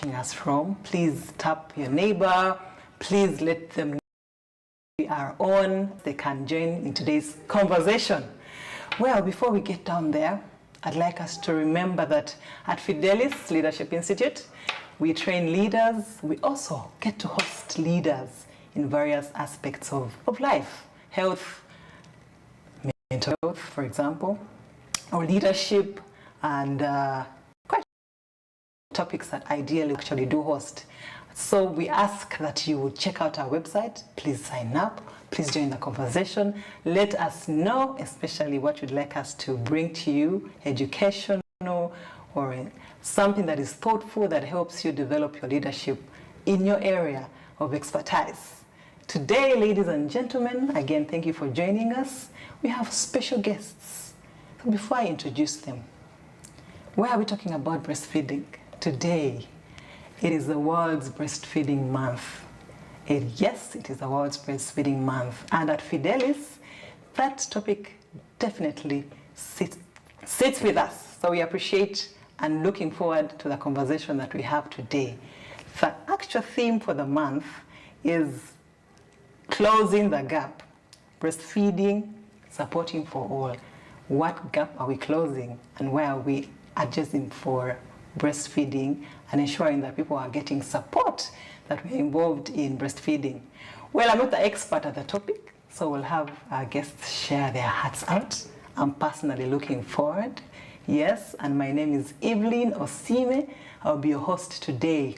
watching us from. Please tap your neighbor. Please let them know we are on. They can join in today's conversation. Well, before we get down there, I'd like us to remember that at Fidelis Leadership Institute, we train leaders. We also get to host leaders in various aspects of life, health, mental health, for example, or leadership, and quite topics that ideally actually do host. So we ask that you would check out our website. Please sign up. Please join the conversation. Let us know, especially what you'd like us to bring to you, educational or something that is thoughtful that helps you develop your leadership in your area of expertise. Today, ladies and gentlemen, again, thank you for joining us. We have special guests. So before I introduce them, why are we talking about breastfeeding? Today, it is the World's Breastfeeding Month. Yes, it is the World's Breastfeeding Month. And at Fidelis, that topic definitely sits with us. So we appreciate and looking forward to the conversation that we have today. The actual theme for the month is closing the gap, breastfeeding, supporting for all. What gap are we closing, and where are we adjusting for breastfeeding and ensuring that people are getting support that we're involved in breastfeeding? Well, I'm not the expert at the topic, so we'll have our guests share their hearts out. I'm personally looking forward. Yes, and my name is EVELYN OSIIME. I'll be your host today.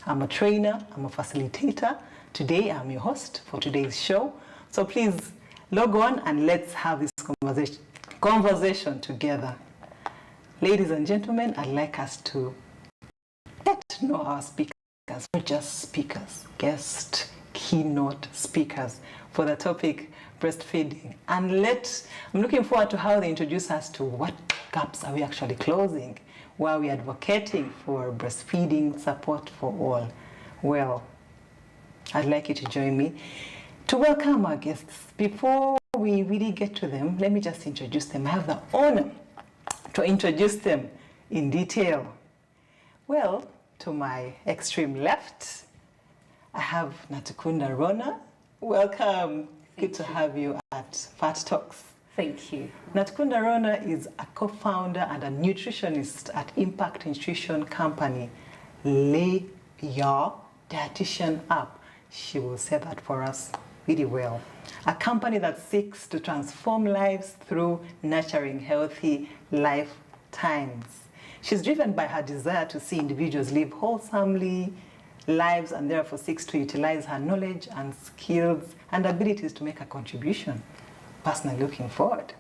I'm a trainer, I'm a facilitator. Today, I'm your host for today's show. So please log on and let's have this conversation together. Ladies and gentlemen, I'd like us to get to know our speakers, not just speakers, guest keynote speakers for the topic breastfeeding. And I'm looking forward to how they introduce us to what gaps are we actually closing while we're advocating for breastfeeding support for all. Well, I'd like you to join me to welcome our guests. Before we really get to them, let me just introduce them. I have the honor to introduce them in detail. Well, to my extreme left, I have NANKUNDA RONNAH. Welcome. Good to have you at Fat Talks. Thank you. NANKUNDA RONNAH is a co-founder and a nutritionist at Impact Nutrition Company. Lay your dietitian up. She will say that for us really well. A company that seeks to transform lives through nurturing healthy lifetimes. She's driven by her desire to see individuals live wholesomely lives, and therefore seeks to utilize her knowledge and skills and abilities to make a contribution. Personally looking forward.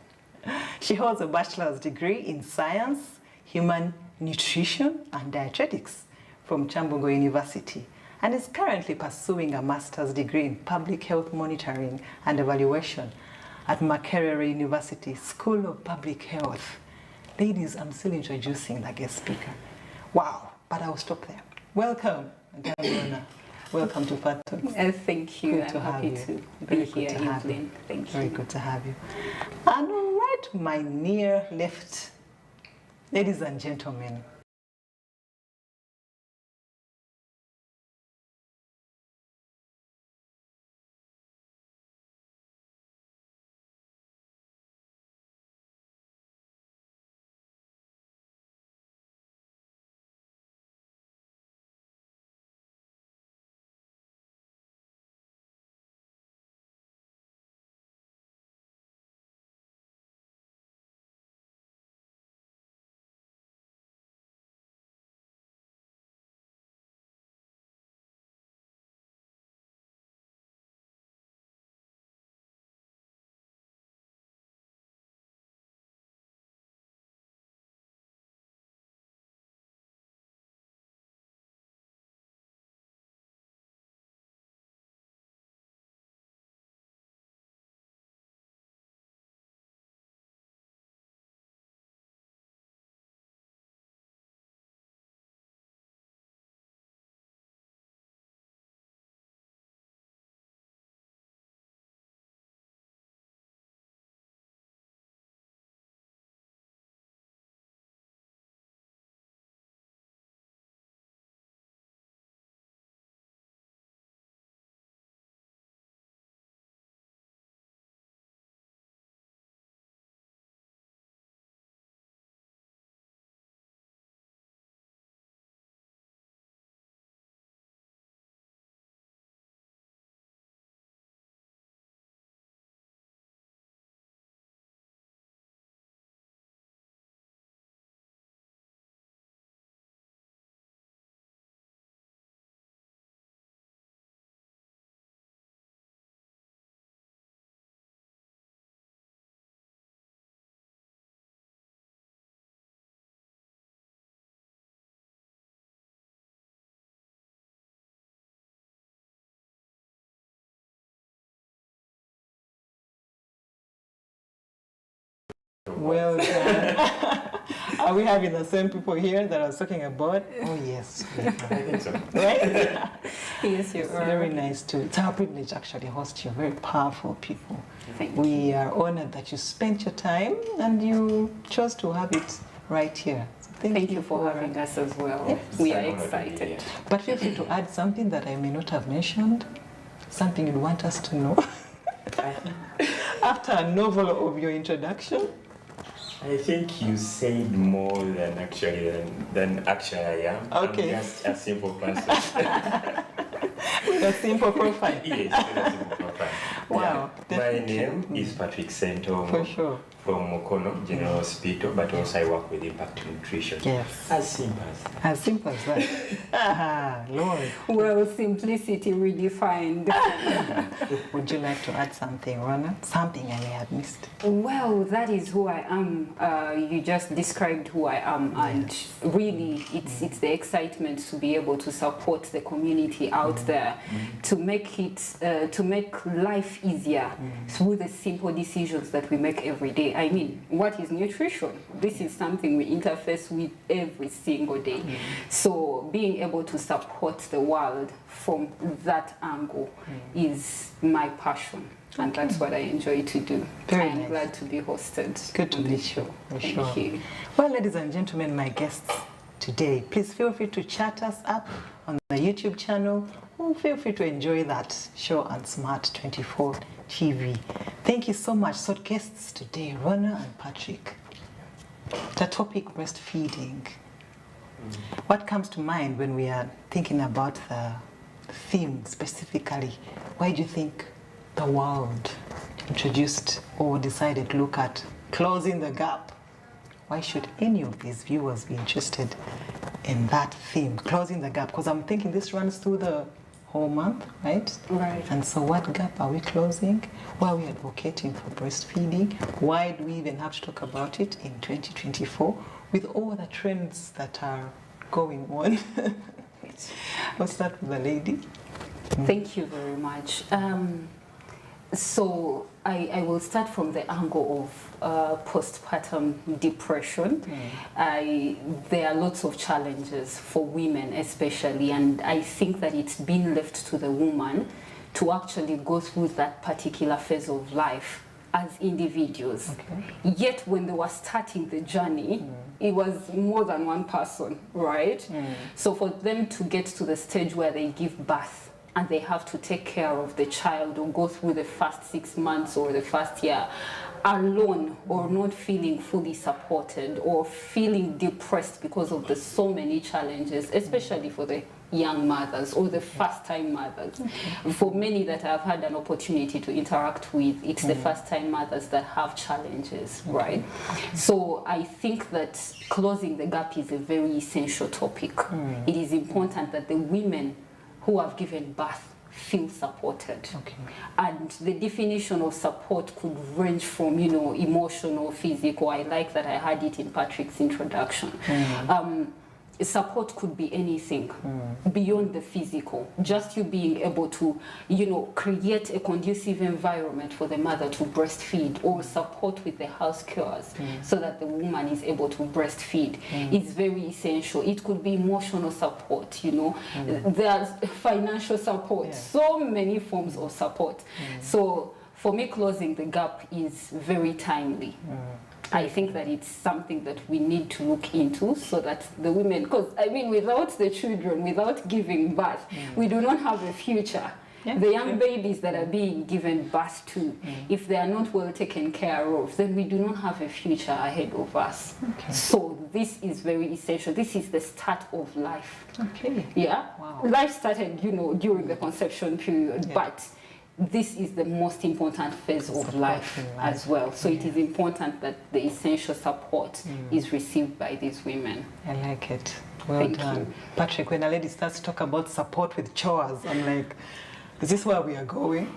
She holds a bachelor's degree in science, human nutrition and dietetics from Chambongo University, and is currently pursuing a master's degree in public health monitoring and evaluation at Makerere University School of Public Health. Ladies, I'm still introducing the guest speaker. Wow, but I'll stop there. Welcome, Diana. Welcome to Fat Talks. Thank you. Good to have you. To Very be good here, to have you. EVELYN. Thank you. Very good to have you. And right my near left, ladies and gentlemen, Well done. Are we having the same people here that I was talking about? Oh yes, we I are. think so. Right? Yes, you It's are. very nice to. It's our privilege actually host you. Very powerful people. Thank We are honored that you spent your time and you chose to have it right here. So Thank you for having us as well. Yes. We are I'm honored to be excited. here. But feel free to add something that I may not have mentioned, something you'd want us to know after a novel of your introduction. I think you said more than actually I am. Okay. I'm just a simple person. With a simple profile. Yes, with a simple profile. Wow, Yeah. My definitely. name is Patrick Sentongo For sure. from MUKONO General Hospital, but also I work with Impact Nutrition. Yes. As simple as that. As simple as that. Ah, Lord. Well, simplicity redefined. Would you like to add something, Ronna? Something I may have missed. Well, that is who I am. You just described who I am, and really, it's the excitement to be able to support the community out there, to make it, to make life easier through the simple decisions that we make every day. I mean, what is nutrition? This is something we interface with every single day. So being able to support the world from that angle is my passion. And that's what I enjoy to do. Very I'm nice. glad to be hosted. Good to on meet this show. For Thank sure. you. Well, ladies and gentlemen, my guests today, please feel free to chat us up on the YouTube channel, or feel free to enjoy that show on Smart 24 TV. Thank you so much. So guests today, Ronna and Patrick. The topic breastfeeding. What comes to mind when we are thinking about the theme specifically? Why do you think the world introduced or decided to look at closing the gap? Why should any of these viewers be interested in that theme, closing the gap? Because I'm thinking this runs through the whole month, right? Right. And so what gap are we closing? Why are we advocating for breastfeeding? Why do we even have to talk about it in 2024 with all the trends that are going on? I'll start with the lady. Thank you very much. So I will start from the angle of postpartum depression. There are lots of challenges for women especially, and I think that it's been left to the woman to actually go through that particular phase of life as individuals. Okay. Yet when they were starting the journey, it was more than one person, right? So for them to get to the stage where they give birth, and they have to take care of the child or go through the first 6 months or the first year alone, or not feeling fully supported, or feeling depressed because of the so many challenges, especially for the young mothers or the first-time mothers. For many that I've had an opportunity to interact with, it's the first-time mothers that have challenges, right? So I think that closing the gap is a very essential topic. It is important that the women who have given birth feel supported. Okay. And the definition of support could range from, you know, emotional, physical. I like that I had it in Patrick's introduction. Support could be anything beyond the physical. Just you being able to, you know, create a conducive environment for the mother to breastfeed, or support with the house chores so that the woman is able to breastfeed is very essential. It could be emotional support, you know, there's financial support, so many forms of support. So for me, closing the gap is very timely. I think that it's something that we need to look into, so that the women, because I mean, without the children, without giving birth, we do not have a future. The young babies that are being given birth to, if they are not well taken care of, then we do not have a future ahead of us. So this is very essential. This is the start of life. Okay. Yeah. Wow. Life started, you know, during the conception period, but this is the most important phase of life as well. So it is important that the essential support is received by these women. I like it. Well Thank done. you. Patrick, when a lady starts to talk about support with chores, I'm like, is this where we are going?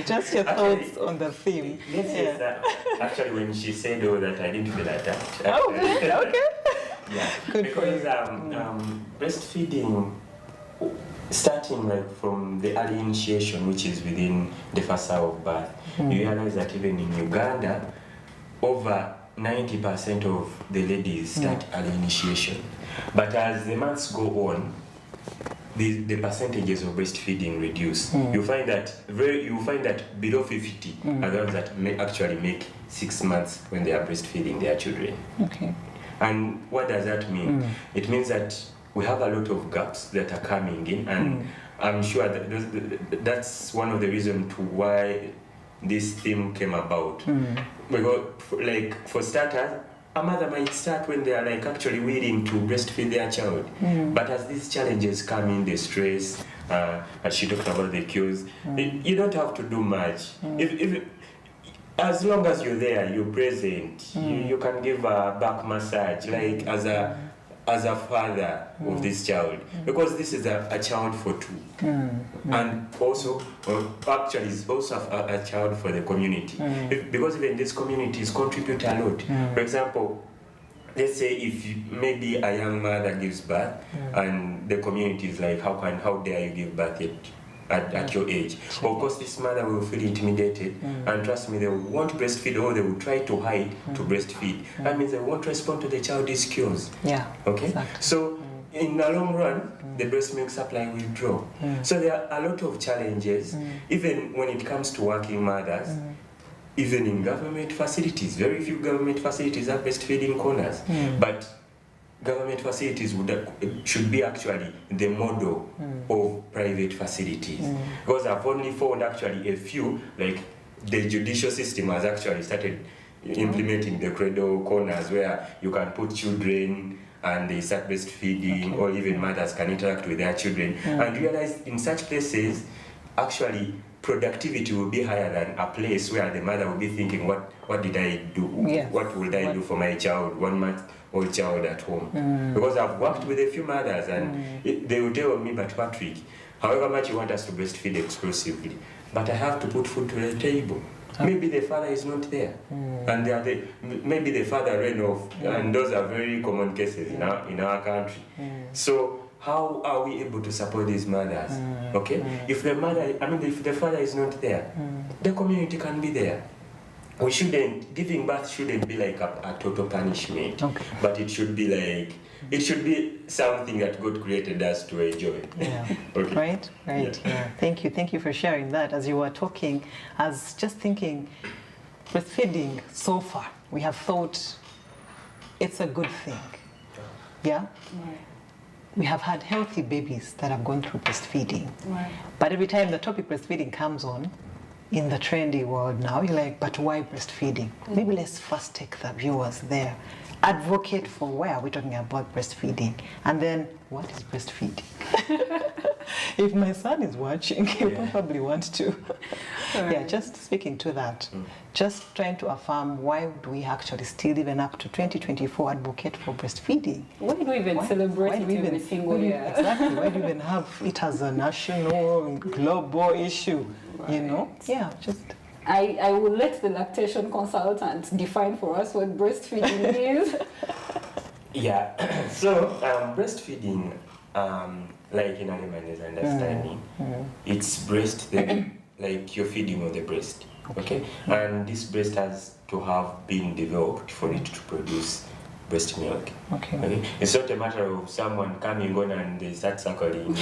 Just your thoughts on the theme. Yes, that. Actually, when she said all that, I didn't feel attacked. Oh, okay. Yeah. Good for Because you. breastfeeding starting like from the early initiation, which is within the first hour of birth, you realize that even in Uganda, over 90% of the ladies start early initiation. But as the months go on, the percentages of breastfeeding reduce. You find that below 50 are the ones that may actually make 6 months when they are breastfeeding their children. Okay. And what does that mean? It means that we have a lot of gaps that are coming in, and I'm sure that that's one of the reasons to why this theme came about. Because, like, for starters, a mother might start when they are like actually willing to breastfeed their child, but as these challenges come in, the stress, as she talked about the cues, you don't have to do much. If as long as you're there, you're present, you can give a back massage, like as a father of this child, because this is a child for two, and also actually is also a child for the community, because even these communities contribute a lot. For example, let's say if maybe a young mother gives birth, and the community is like, how dare you give birth at your age? Of course, this mother will feel intimidated, and trust me, they will want to breastfeed, or they will try to hide to breastfeed. That means they won't respond to the child's cues. Yeah. Okay. Exactly. So in the long run, the breast milk supply will drop. So there are a lot of challenges, even when it comes to working mothers. Even in government facilities, very few government facilities have breastfeeding corners, but government facilities should be actually the model of private facilities. Because I've only found actually a few, like the judicial system has actually started implementing the cradle corners where you can put children and they start breastfeeding, or even mothers can interact with their children, and realize in such places actually productivity will be higher than a place where the mother will be thinking, what did I do? Yes. What would I do for my child, 1 month old child at home? Because I've worked with a few mothers, and they will tell me, but Patrick, however much you want us to breastfeed exclusively, but I have to put food to the table. Maybe the father is not there, and maybe the father ran off, and those are very common cases in our country. So how are we able to support these mothers? Okay, if the father is not there, the community can be there. We shouldn't, giving birth shouldn't be like a total punishment, but it should be like, it should be something that God created us to enjoy. Yeah. Okay. Right. Yeah. Thank you for sharing that. As you were talking, I was just thinking, breastfeeding so far, we have thought it's a good thing. Yeah. We have had healthy babies that have gone through breastfeeding. Right. But every time the topic breastfeeding comes on, in the trendy world now, you're like, but why breastfeeding? Maybe let's first take the viewers there. Advocate for where we're talking about breastfeeding. And then, what is breastfeeding? If my son is watching, he'll probably want to. Yeah, just speaking to that. Just trying to affirm, why do we actually still, even up to 2024, advocate for breastfeeding? Why do we even celebrate it every single year? Exactly. Why do we even have it as a national, global issue? Right. You know? Yeah, just... I will let the lactation consultant define for us what breastfeeding is. Yeah, so breastfeeding, like in Aleman's understanding, it's breast, like you're feeding on the breast, okay? And this breast has to have been developed for it to produce breast milk. Okay? It's not a matter of someone coming on and they start suckling,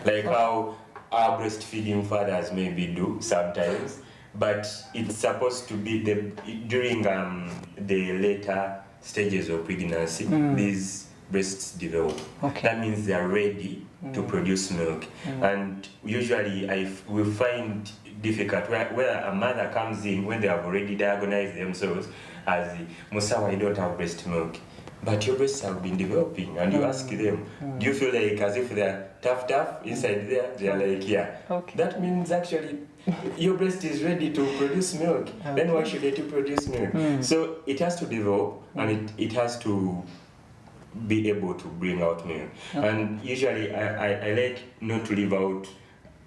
like how our breastfeeding fathers maybe do sometimes. But it's supposed to be during the later stages of pregnancy, these breasts develop. That means they are ready to produce milk. And usually we find difficult where a mother comes in when they have already diagnosed themselves as, Musawa, I don't have breast milk. But your breasts have been developing, and you ask them, do you feel like as if they're tough inside there? They're like, yeah. That means actually your breast is ready to produce milk. Then why should it produce milk? So it has to develop, and it has to be able to bring out milk. And usually I like not to leave out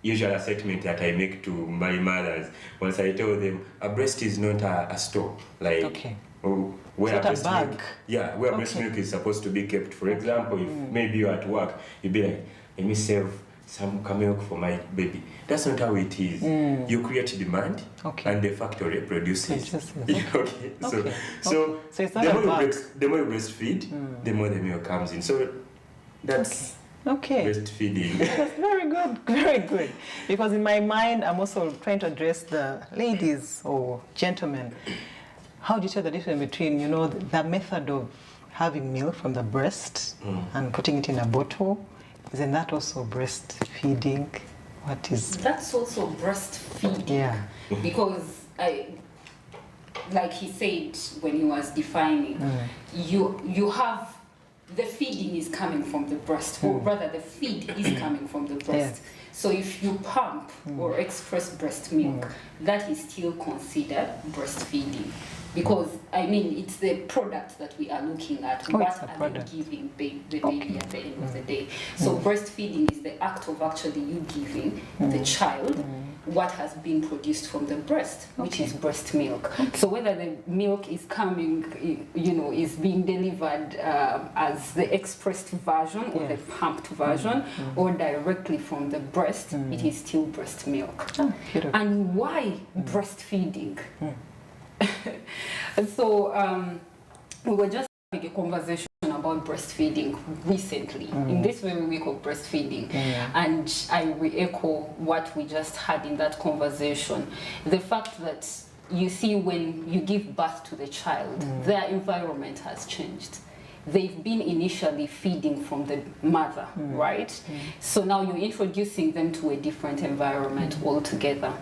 usual statement that I make to my mothers once I tell them a breast is not a store, like where breast milk, where breast milk is supposed to be kept. For example, if maybe you're at work, you'd be like, let me save some milk for my baby. That's not how it is. You create demand, and the factory produces. Okay. So it's not the more you breastfeed, the more the milk comes in. So that's breastfeeding. That's very good, very good. Because in my mind, I'm also trying to address the ladies or gentlemen. How do you tell the difference between, you know, the method of having milk from the breast and putting it in a bottle? Isn't that also breastfeeding? What is? That's also breastfeeding. Yeah. Because like he said when he was defining, you have the feeding is coming from the breast, or rather the feed is coming from the breast. So if you pump or express breast milk, that is still considered breastfeeding. Because, I mean, it's the product that we are looking at. What are they giving the baby at the end of the day? So breastfeeding is the act of actually you giving the child what has been produced from the breast, which is breast milk. So whether the milk is coming, you know, is being delivered as the expressed version or the pumped version or directly from the breast, it is still breast milk. And why breastfeeding? So we were just having a conversation about breastfeeding recently in this very week of breastfeeding, and I re-echo what we just had in that conversation. The fact that you see when you give birth to the child, their environment has changed. They've been initially feeding from the mother, right? So now you're introducing them to a different environment altogether.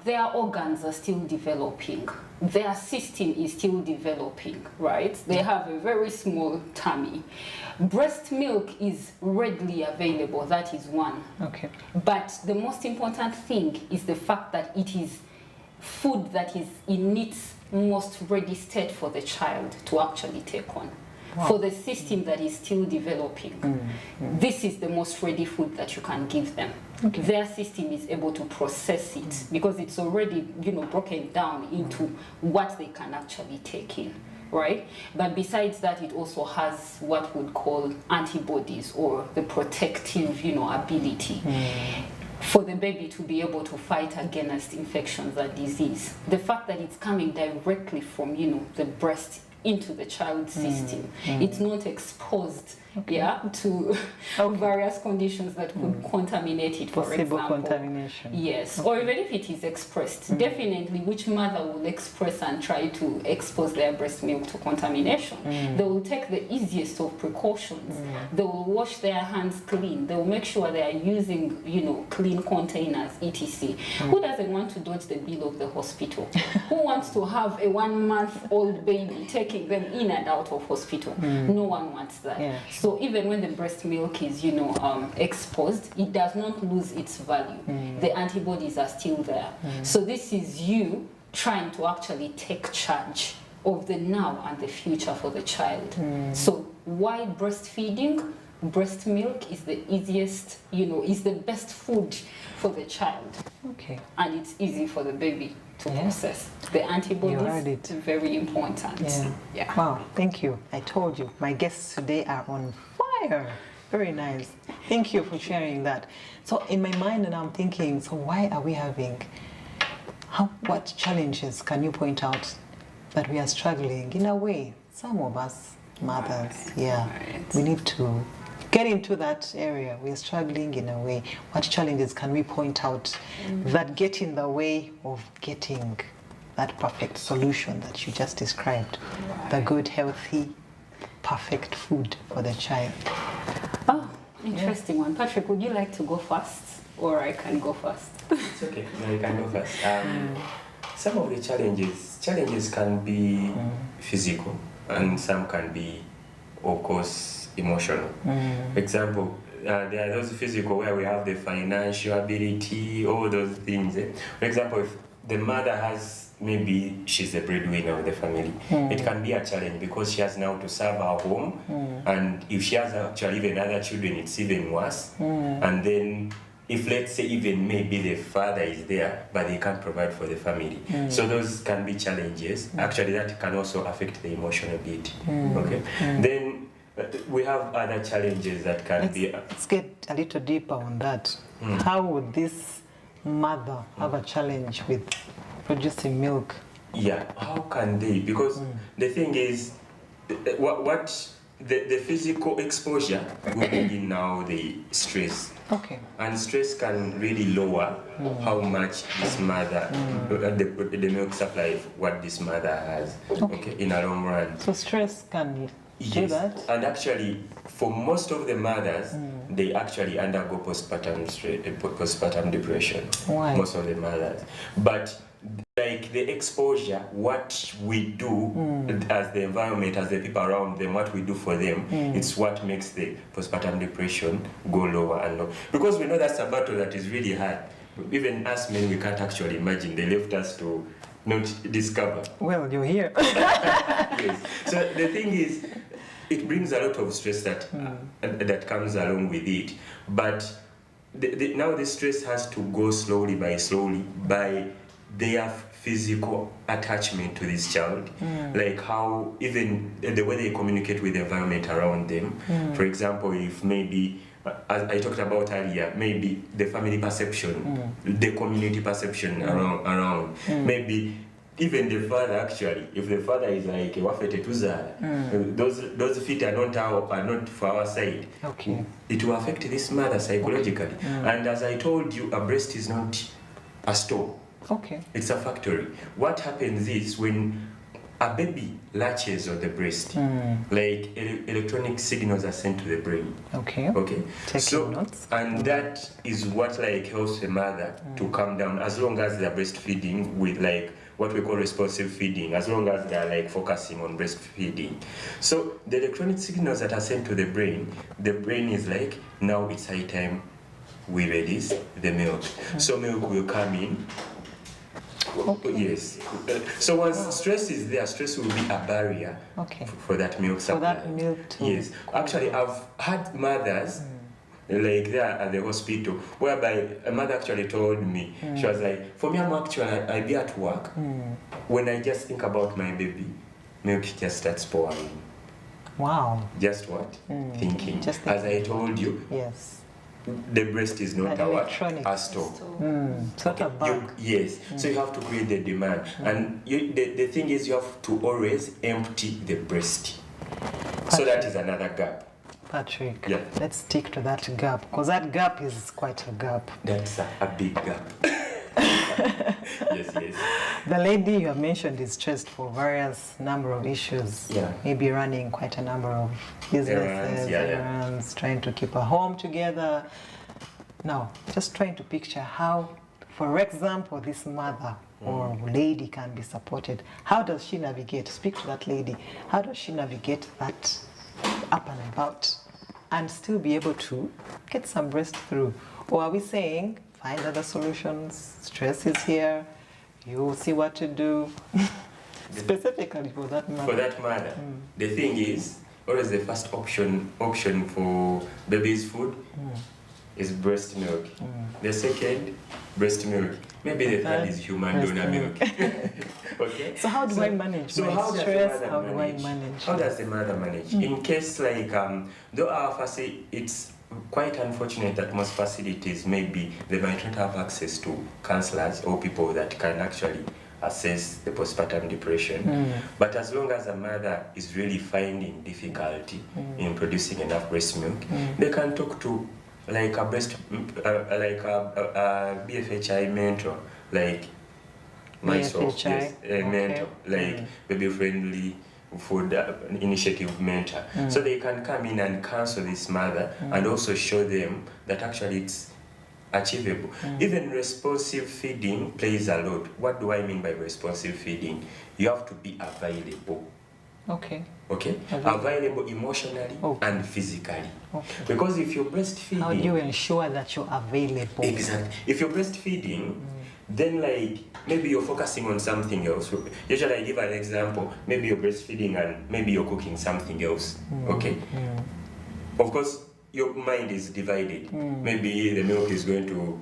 Their organs are still developing. Their system is still developing, right? They have a very small tummy. Breast milk is readily available, that is one. But the most important thing is the fact that it is food that is in its most ready state for the child to actually take on. For the system that is still developing, this is the most ready food that you can give them. Their system is able to process it because it's already, you know, broken down into what they can actually take in, right? But besides that, it also has what we'd call antibodies or the protective, you know, ability for the baby to be able to fight against infections and disease. The fact that it's coming directly from, you know, the breast into the child's system. It's not exposed to various conditions that could contaminate it, for example. Contamination. Yes, or even if it is expressed, definitely which mother will express and try to expose their breast milk to contamination? They will take the easiest of precautions. They will wash their hands clean. They will make sure they are using, you know, clean containers, etc. Who doesn't want to dodge the bill of the hospital? Who wants to have a 1-month-old baby taking them in and out of hospital? No one wants that. So even when the breast milk is, you know, exposed, it does not lose its value. The antibodies are still there. So this is you trying to actually take charge of the now and the future for the child. So why breastfeeding? Breast milk is the easiest, you know, is the best food for the child. And it's easy for the baby to process. The antibodies are very important. Wow, thank you. I told you, my guests today are on fire. Very nice. Thank you for sharing that. So in my mind, and I'm thinking, so why are we having, what challenges can you point out that we are struggling in a way? Some of us, mothers, we need to get into that area. We are struggling in a way. What challenges can we point out that get in the way of getting that perfect solution that you just described? The good, healthy, perfect food for the child. Oh, interesting one. Patrick, would you like to go first? Or I can go first? It's okay. No, you can go first. Some of the challenges can be physical, and some can be, of course, emotional. For example, there are those physical where we have the financial ability, all those things. For example, if the mother has, maybe she's the breadwinner of the family, it can be a challenge because she has now to serve her home, and if she has actually even other children, it's even worse. And then if, let's say, even maybe the father is there, but they can't provide for the family. So those can be challenges. Actually, that can also affect the emotional bit. Then we have other challenges that can be. Let's get a little deeper on that. How would this mother have a challenge with producing milk? Yeah, how can they? Because the thing is, what the physical exposure will bring in now the stress. Okay. And stress can really lower how much this mother, the milk supply, what this mother has, okay, in a long run. So stress can do that? And actually, for most of the mothers, they actually undergo postpartum depression. Why? Most of the mothers. But like the exposure, what we do as the environment, as the people around them, what we do for them, it's what makes the postpartum depression go lower and lower. Because we know that's a battle that is really hard. Even us men, we can't actually imagine. They left us to not discover. Well, you're here. Yes. So the thing is, it brings a lot of stress that that comes along with it. But now the stress has to go slowly by their physical attachment to this child, like how even the way they communicate with the environment around them. For example, if maybe, as I talked about earlier, maybe the family perception, the community perception around, maybe even the father actually, if the father is like wafete tuzala, those feet are not for our side. Okay. It will affect this mother psychologically. And as I told you, a breast is not a store. Okay. It's a factory. What happens is when a baby latches on the breast, like electronic signals are sent to the brain. Okay. Okay. Taking notes. And that is what like helps the mother to calm down, as long as they're breastfeeding with like what we call responsive feeding, as long as they're like focusing on breastfeeding. So the electronic signals that are sent to the brain is like, now it's high time we release the milk. So milk will come in. Yes. So once stress is there, stress will be a barrier for that milk supply. For that milk to... Yes. Actually, I've had mothers, like there at the hospital, whereby a mother actually told me, she was like, for me, I be at work. When I just think about my baby, milk just starts pouring. Wow. Just what? Thinking. Just as I told you. Yes. The breast is not our store. It's not a bag. Yes. So you have to create the demand. And the thing is, you have to always empty the breast. So that is another gap. Patrick, yeah. Let's stick to that gap, because that gap is quite a gap. That's a big gap. Yes. The lady you have mentioned is stressed for various number of issues. Yeah. Maybe running quite a number of businesses, errands, trying to keep a home together. Now, just trying to picture how, for example, this mother or lady can be supported. How does she navigate? Speak to that lady. How does she navigate that up and about and still be able to get some breast through? Or are we saying, find other solutions, stress is here, you'll see what to do, specifically for that mother? For that mother, the thing is, always the first option for baby's food is breast milk. The second, breast milk. Maybe the third is human donor milk. Okay. So how do I manage my stress? How do I manage? How does the mother manage? In case like, though our facility, it's quite unfortunate that most facilities maybe they might not have access to counselors or people that can actually assess the postpartum depression. But as long as a mother is really finding difficulty in producing enough breast milk, they can talk to like a BFHI mentor, like myself, yes, a mentor, like baby friendly food initiative mentor. So they can come in and counsel this mother and also show them that actually it's achievable. Even responsive feeding plays a lot. What do I mean by responsive feeding? You have to be available. Okay. Available emotionally and physically. Because if you're breastfeeding, how do you ensure that you're available? Exactly. If you're breastfeeding, then like maybe you're focusing on something else. Usually I give an example. Maybe you're breastfeeding and maybe you're cooking something else. Okay. Of course, your mind is divided. Maybe the milk is going to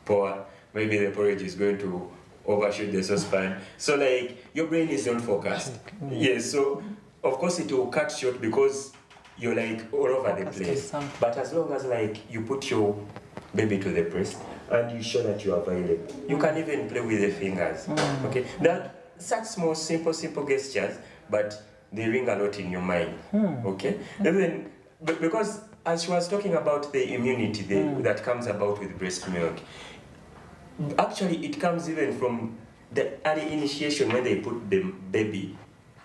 pour. Maybe the porridge is going to overshoot the saucepan. So like your brain is not focused. Yes. So of course it will cut short because you're like all over the place. But as long as like you put your baby to the breast and you show that you are available, you can even play with the fingers. Okay, that such small, simple gestures, but they ring a lot in your mind. Okay, and then because as she was talking about the immunity that comes about with breast milk, actually it comes even from the early initiation when they put the baby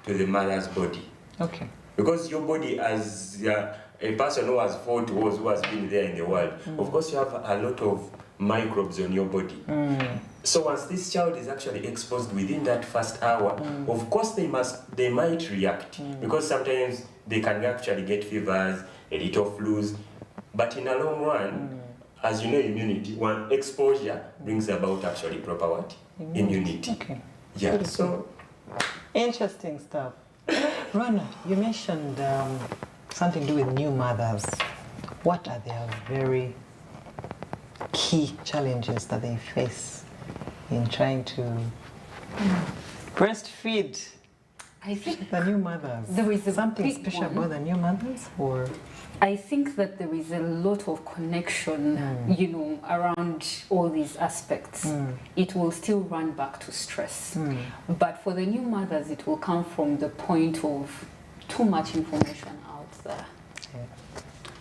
to the mother's body. Okay. Because your body, as a person who has fought wars, who has been there in the world, of course you have a lot of microbes on your body. So once this child is actually exposed within that first hour, of course they might react, because sometimes they can actually get fevers, a little flus, but in a long run, as you know, immunity, one exposure brings about actually proper what? Immunity. Okay. Yeah. So interesting stuff. RONNAH, you mentioned something to do with new mothers. What are their very key challenges that they face in trying to breastfeed? I think the new mothers. There is something special about the new mothers, or? I think that there is a lot of connection, you know, around all these aspects. It will still run back to stress. But for the new mothers, it will come from the point of too much information out there.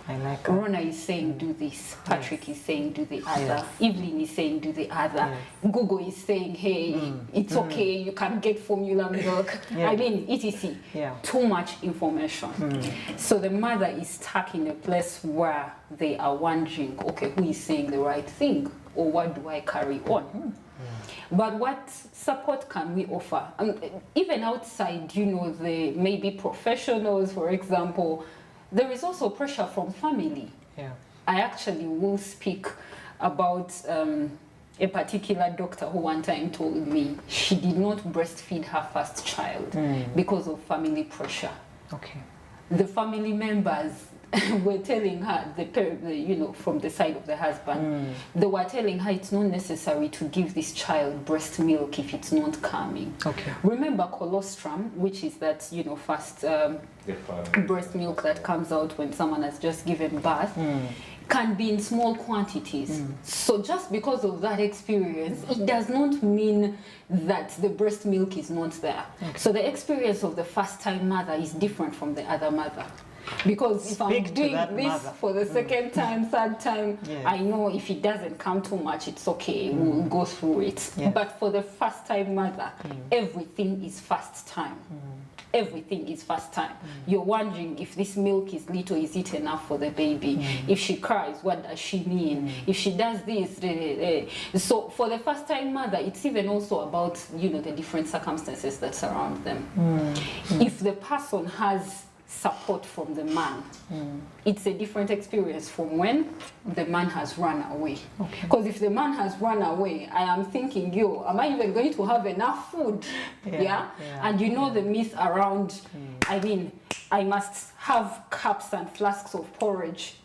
I like RONNAH is saying do this, Patrick is saying do the other, Evelyn is saying do the other, Google is saying hey, it's okay, you can get formula milk, I mean etc. Too much information. So the mother is stuck in a place where they are wondering, okay, who is saying the right thing, or what do I carry on? But what support can we offer? Even outside, you know, the maybe professionals, for example, there is also pressure from family. I actually will speak about a particular doctor who one time told me she did not breastfeed her first child because of family pressure. Okay. The family members were telling her, you know, from the side of the husband, they were telling her it's not necessary to give this child breast milk if it's not coming. Okay. Remember colostrum, which is that, you know, first breast milk that comes out when someone has just given birth, can be in small quantities. So just because of that experience, it does not mean that the breast milk is not there. Okay. So the experience of the first-time mother is different from the other mother. Because if I'm doing this for the second time, third time, I know if it doesn't come too much, it's okay, we'll go through it. But for the first-time mother, everything is first time. Everything is first time. You're wondering if this milk is little, is it enough for the baby? If she cries, what does she mean? If she does this, so for the first time mother, it's even also about, you know, the different circumstances that surround them. If the person has support from the man, it's a different experience from when the man has run away. Because if the man has run away, I am thinking, yo, am I even going to have enough food? And you know the myth around, I mean, I must have cups and flasks of porridge,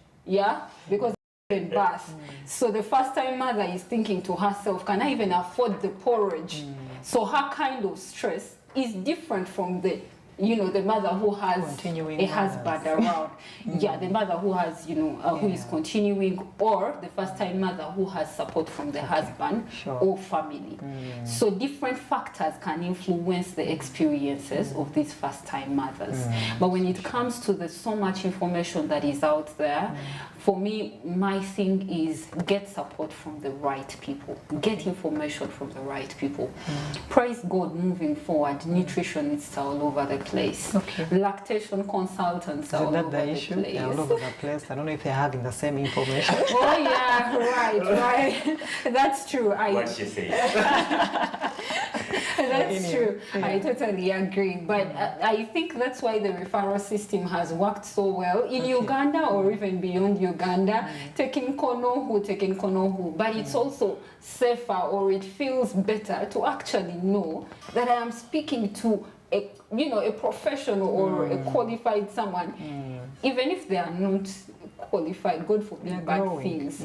because in birth. So the first time mother is thinking to herself, can I even afford the porridge? So her kind of stress is different from the, you know, the mother who has a husband around. The mother who has, you know, who is continuing, or the first time mother who has support from the husband or family. So different factors can influence the experiences of these first time mothers. But when it comes to the so much information that is out there, for me, my thing is get support from the right people. Get information from the right people. Praise God, moving forward, nutritionists are all over the place. Lactation consultants are all over the place. They're all over the place. I don't know if they're having the same information. Oh yeah, right. That's true. What she says. That's true. I totally agree. But I think that's why the referral system has worked so well in Uganda, or even beyond Uganda. Taking Konohu. But it's also safer, or it feels better to actually know that I am speaking to a, you know, a professional or a qualified someone, even if they are not qualified, God forbid bad things.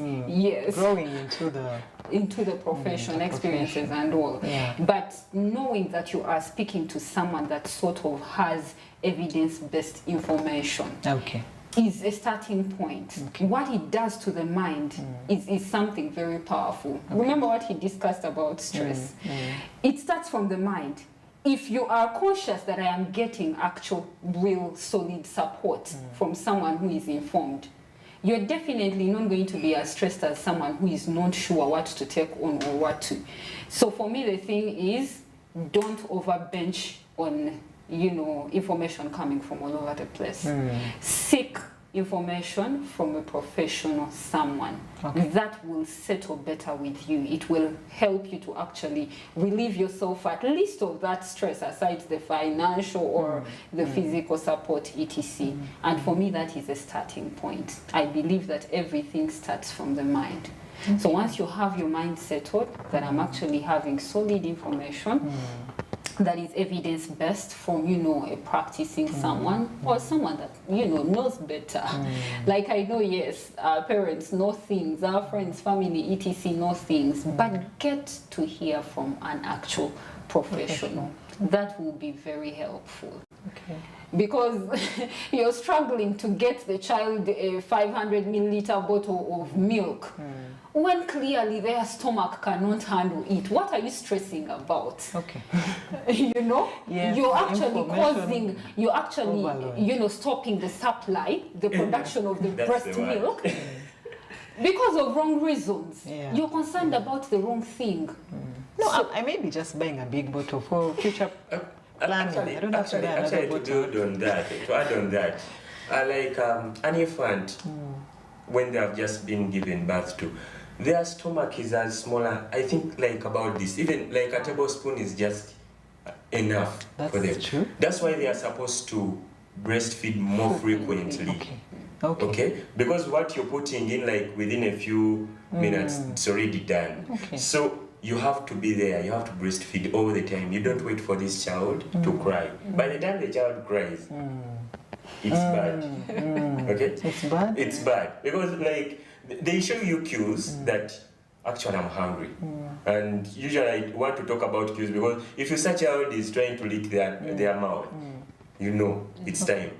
Growing into the profession, experiences and all. But knowing that you are speaking to someone that sort of has evidence-based information. is a starting point. What it does to the mind is something very powerful. Remember what he discussed about stress. It starts from the mind. If you are conscious that I am getting actual, real, solid support from someone who is informed, you're definitely not going to be as stressed as someone who is not sure what to take on or what to. So for me, the thing is, don't overbench on, you know, information coming from all over the place. Seek information from a professional, someone that will settle better with you. It will help you to actually relieve yourself at least of that stress, aside the financial or the physical support, etc. And for me, that is a starting point. I believe that everything starts from the mind. So once you have your mind settled, that I'm actually having solid information, that is evidence-based from, you know, a practicing someone or someone that, you know, knows better. Like I know, yes, our parents know things, our friends, family, etc. know things, but get to hear from an actual professional. That will be very helpful. Because you're struggling to get the child a 500 milliliter bottle of milk when clearly their stomach cannot handle it. What are you stressing about? You know, you're actually causing, you're actually, you know, stopping the supply, the production of the breast milk because of wrong reasons. You're concerned about the wrong thing. No, so, I may be just buying a big bottle for future planning. I don't have to buy another bottle. To add on that, like an infant, when they have just been given birth to, their stomach is as smaller, I think, like about this. Even like a tablespoon is just enough for them. True. That's why they are supposed to breastfeed more frequently. Okay? Because what you're putting in, like within a few minutes, it's already done. So you have to be there. You have to breastfeed all the time. You don't wait for this child to cry. By the time the child cries, it's bad. Okay? It's bad? It's bad. Because like they show you cues that actually I'm hungry. And usually I want to talk about cues because if your child is trying to lick their mouth, you know it's time.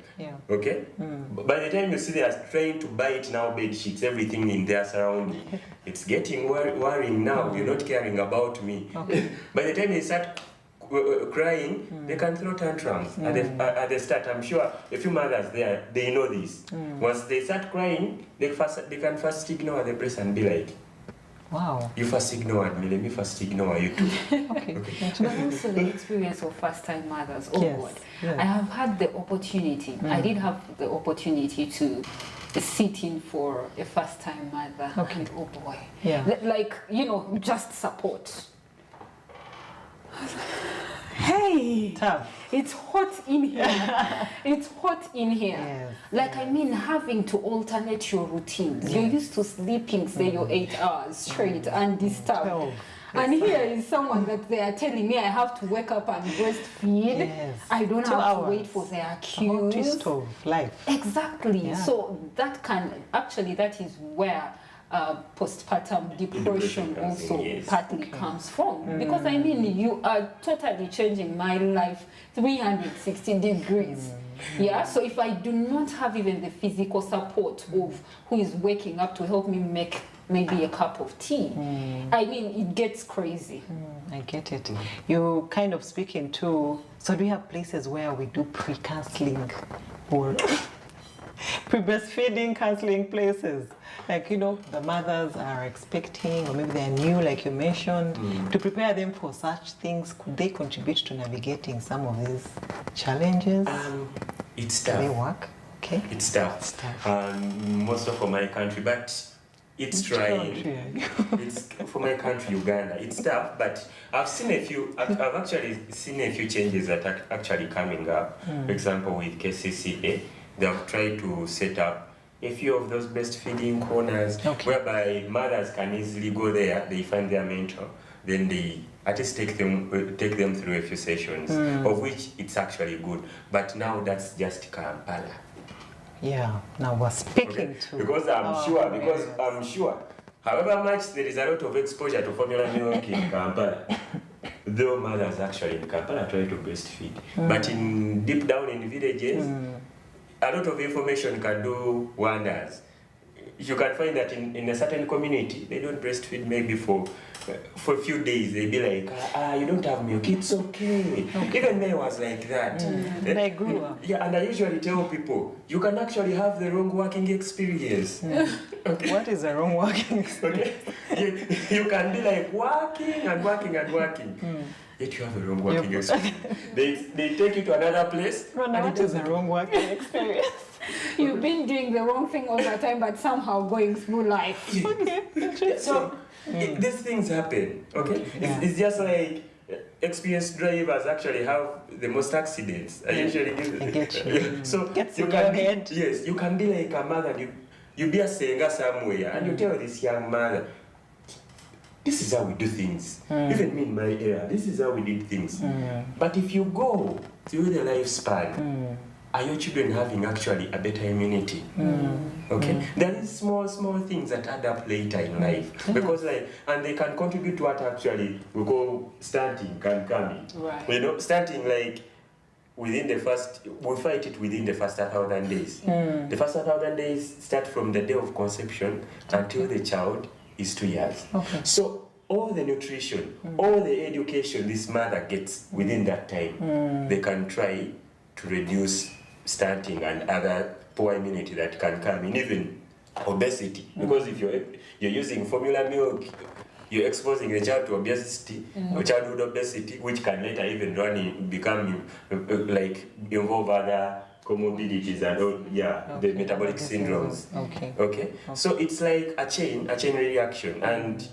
Okay? By the time you see they are trying to bite now bed sheets, everything in their surrounding, it's getting worrying now. You're not caring about me. By the time they start crying, they can throw tantrums at the start. I'm sure a few mothers there, they know this. Once they start crying, they can first ignore the breast and be like, wow, you first ignored me, let me first ignore you too. But also the experience of first-time mothers. God, I have had the opportunity, I did have the opportunity to sit in for a first-time mother. And oh boy, like, you know, just support. Hey, tough. It's hot in here. It's hot in here. Like, I mean, having to alternate your routines. You're used to sleeping, say, your 8 hours straight, undisturbed. And here is someone that they are telling me I have to wake up and breastfeed. I don't have to wait for their cues. Of life. Exactly. So that can, actually, that is where postpartum depression also partly comes from. Because I mean, you are totally changing my life 360 degrees. So if I do not have even the physical support of who is waking up to help me make maybe a cup of tea, I mean, it gets crazy. I get it. You kind of speaking to, so do we have places where we do pre-counseling or pre-breastfeeding counseling places? Like, you know, the mothers are expecting, or maybe they're new, like you mentioned, to prepare them for such things. Could they contribute to navigating some of these challenges? It's tough. Do they work? It's tough. Most of my country, but it's trying. It's for my country, Uganda. It's tough, but I've seen a few. I've actually seen a few changes that are actually coming up. For example, with KCCA, they have tried to set up a few of those breastfeeding corners whereby mothers can easily go there. They find their mentor, then they at least take them through a few sessions, of which it's actually good. But now that's just Kampala. Now we're speaking to. Because I'm sure, however much there is a lot of exposure to formula milk in Kampala, though mothers actually in Kampala try to breastfeed, but in deep down in villages, a lot of information can do wonders. You can find that in a certain community, they don't breastfeed maybe for a few days. They be like, you don't have milk, it's okay. Even me was like that. They grew up. Yeah, and I usually tell people, you can actually have the wrong working experience. Okay. What is the wrong working experience? Okay. You can be like working and working and working. Yet you have a wrong working experience. They take you to another place. What is the wrong working experience? You've been doing the wrong thing all the time, but somehow going through life. Okay, interesting. So these things happen. Okay, it's just like experienced drivers actually have the most accidents. I usually give. I get you. So Gets you in can your be, head. yes, you can be like a mother. You be a singer somewhere, and you tell this young mother, this is how we do things. Even me in my era, this is how we did things. But if you go through the lifespan, are your children having actually a better immunity? Okay, there is small things that add up later in life because and they can contribute to what actually we call stunting can come in. Right. You know, stunting like within the first, we fight it within the first 1,000 days. The first 1,000 days start from the day of conception until the child is 2 years. Okay. So all the nutrition, all the education this mother gets within that time, they can try to reduce stunting and other poor immunity that can come in, even obesity. Because if you're using formula milk, you're exposing the child to obesity, or childhood obesity, which can later even involve other comorbidities and all, the metabolic syndromes. Okay. So it's like a chain reaction, and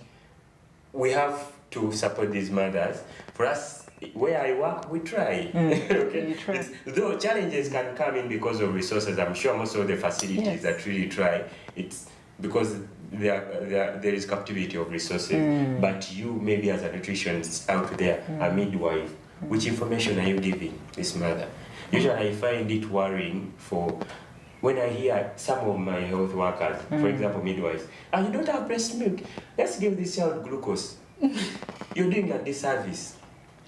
we have to support these mothers. For us, where I work, we try. Okay. You try. Though challenges can come in because of resources, I'm sure most of the facilities that really try, it's because there is captivity of resources. But you, maybe as a nutritionist out there, a midwife, which information are you giving this mother? Usually I find it worrying for when I hear some of my health workers, for example midwives, you don't have breast milk, let's give this child glucose. You're doing a disservice.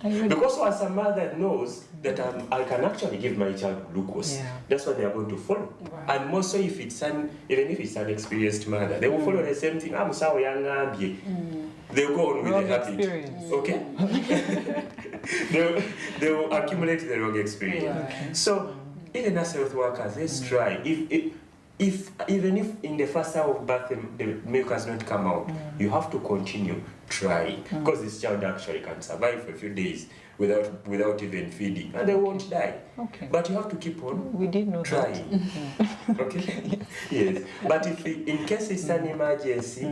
Because once a mother knows that I can actually give my child glucose, that's what they are going to follow. Right. And more so if it's even if it's an experienced mother, they will follow the same thing. I'm sorry, they'll go on with the habit. Okay? they will accumulate the wrong experience. Right. So even as health workers, let's try. Even if in the first hour of birth the milk has not come out, you have to continue trying, because this child actually can survive for a few days without even feeding, and they won't die. Okay. But you have to keep on trying. Okay. Yes. But if in case it's an emergency,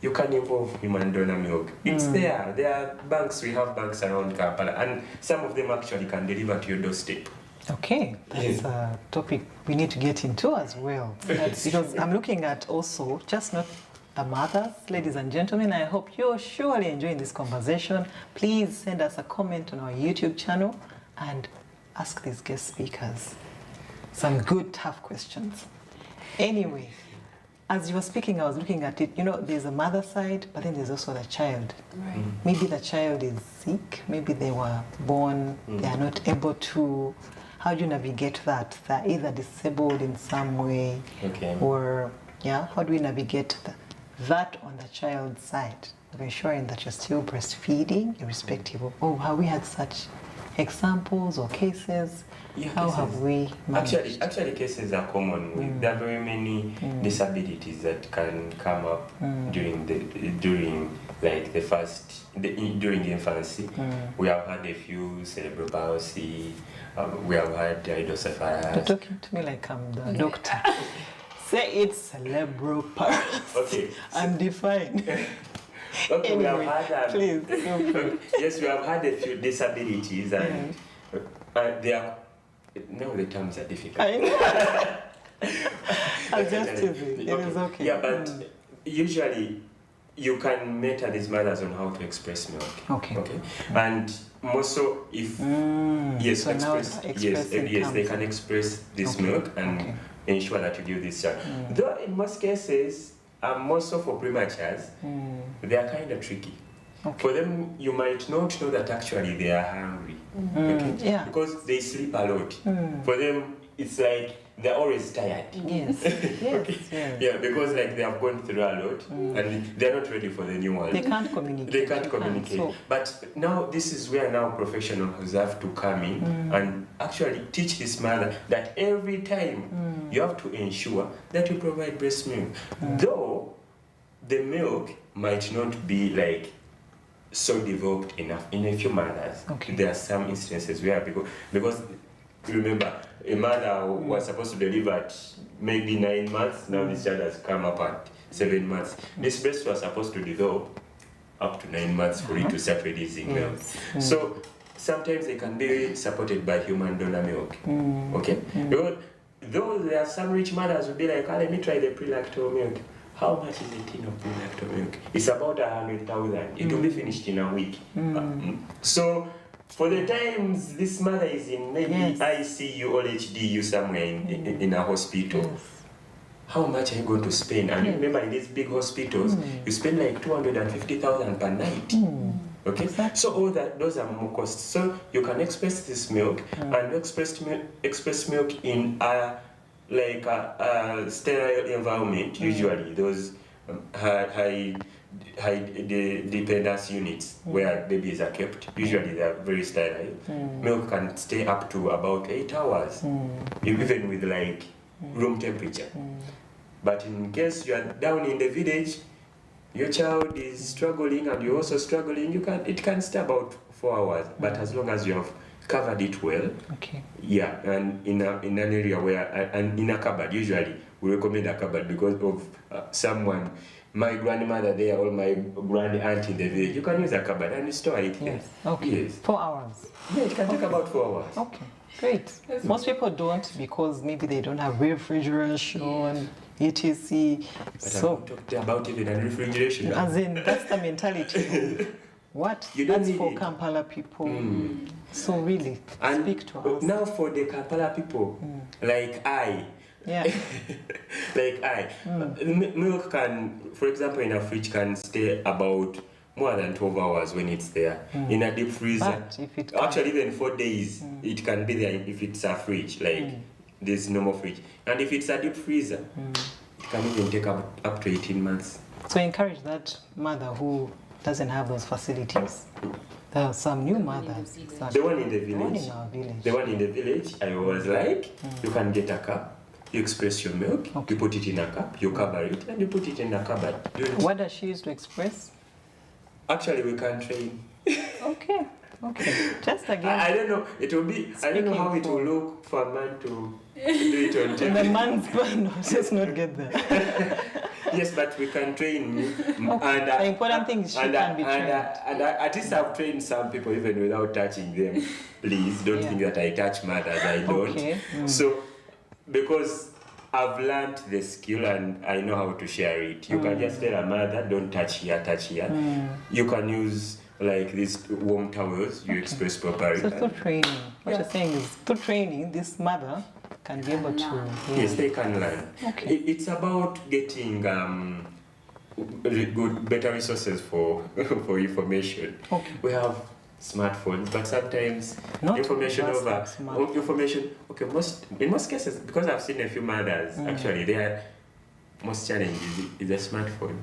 you can involve human donor milk. It's there. There are banks. We have banks around Kampala, and some of them actually can deliver to your doorstep. Okay, that's a topic we need to get into as well. Because I'm looking at also, just not the mothers, ladies and gentlemen, I hope you're surely enjoying this conversation. Please send us a comment on our YouTube channel and ask these guest speakers some good, tough questions. Anyway, as you were speaking, I was looking at it, there's a mother side, but then there's also the child. Right. Maybe the child is sick, maybe they were born, they are not able to. How do you navigate that? They're either disabled in some way, or how do we navigate that on the child's side of ensuring that you're still breastfeeding, irrespective of, have we had such examples or cases? How have we managed? Actually cases are common. There are very many disabilities that can come up during infancy. We have had a few cerebral palsy. We have had hydrocephalus. You're talking to me like I'm the doctor. Say it's cerebral palsy. Okay. Undefined. Okay, anyway, we have had please. Yes, we have had a few disabilities, and they are. No, the terms are difficult. I know. It is okay. Yeah, but usually you can mentor these mothers on how to express milk. Okay. And more so if so they can express this milk and ensure that you give this child. Though in most cases, more so for prematures, they are kind of tricky. For them, you might not know that actually they are hungry. Because they sleep a lot. For them, it's like they're always tired. Yes. Yes. Okay. Yes. Yeah, because like they have gone through a lot and they're not ready for the new one. They can't communicate. They can't communicate. So, But now this is where now professionals have to come in and actually teach this mother that every time you have to ensure that you provide breast milk. Though the milk might not be like so developed enough in a few mothers. Okay. There are some instances where because remember, a mother was supposed to deliver at maybe 9 months, now this child has come up at 7 months. This breast was supposed to develop up to 9 months for it to start releasing milk. So sometimes they can be supported by human donor milk. Okay? Because though there are some rich mothers who be like, let me try the pre-lactal milk. How much is a tin of pre-lactal milk? It's about 100,000. It will be finished in a week. So for the times this mother is in maybe ICU or HDU somewhere in a hospital, how much are you going to spend? And remember, in these big hospitals, you spend like 250,000 per night. Okay, so all that, those are more costs. So you can express this milk and express milk in a sterile environment. Usually, those high dependence units where babies are kept. Usually, they are very sterile. Milk can stay up to about 8 hours, even with like room temperature. But in case you are down in the village, your child is struggling and you're also struggling, it can stay about 4 hours. But as long as you have covered it well, yeah, and in an area where, and in a cupboard, usually we recommend a cupboard because of someone, my grandmother there or my grand aunt in the village, you can use a cupboard and store it here. yes. Okay. Yes. 4 hours. Yeah, it can take about 4 hours. Okay. Great. Most people don't because maybe they don't have refrigeration, etc. But So, I'm talking about even a refrigeration. as in, that's the mentality. What? You don't That's need for it. Kampala people. So really, And speak to us. now for the Kampala people, like I, Yeah. like milk can, for example, in a fridge can stay about more than 12 hours when it's there. In a deep freezer, But if it can, actually even 4 days, it can be there if it's a fridge, like this normal fridge. And if it's a deep freezer, it can even take up to 18 months. so encourage that mother who doesn't have those facilities. There are some new mothers. The one in the The one village, in our village. the one in the village, I was like, you can get a cup, you express your milk, you put it in a cup, you cover it, and you put it in a cupboard. What does she use to express? Actually, we can train. Okay. Okay. Just again. I don't know. It will be. I don't know how it will look for a man to do it on In the TV. man's no, let's not get there. Yes, but we can train. Okay. The important thing is she can be trained. And at least I've trained some people even without touching them. Please don't think that I touch mothers. I don't. Okay. So, because I've learned the skill and I know how to share it. You can just tell a mother, don't touch here, touch here. You can use like these warm towels, you express properly. So through training, what you're saying is through training, this mother can be able to. Yes, they can learn. Okay. It's about getting better resources for for information. Okay. We have smartphones, but sometimes Not information just over like smartphone. information. Okay, in most cases, because I've seen a few mothers actually, their most challenge is a smartphone.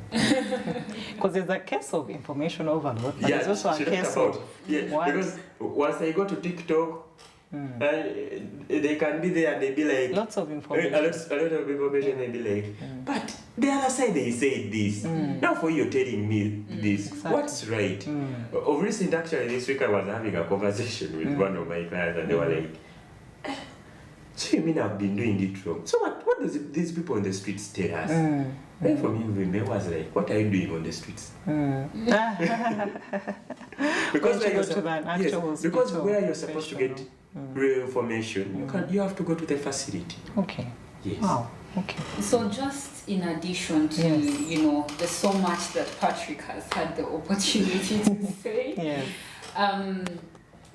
Because there's a case of information overload, but Yeah, there's also a she talked case about of yeah, because once they go to TikTok, they can be there and they be like lots of a information. lot of information. They be like, but the other side they say this. Now for you telling me this, Exactly. what's right? Of recent, actually, this week I was having a conversation with one of my clients, and they were like, so you mean I've been doing it wrong? So what does these people on the streets tell us? Then for me, I was like, what are you doing on the streets? Because Why don't you go to an actual yes, because hospital, where you're supposed to get professional? real information, you have to go to the facility. Okay. Yes. Wow. Okay. So just in addition to, Yes. you know, there's so much that Patrick has had the opportunity to say. Yes.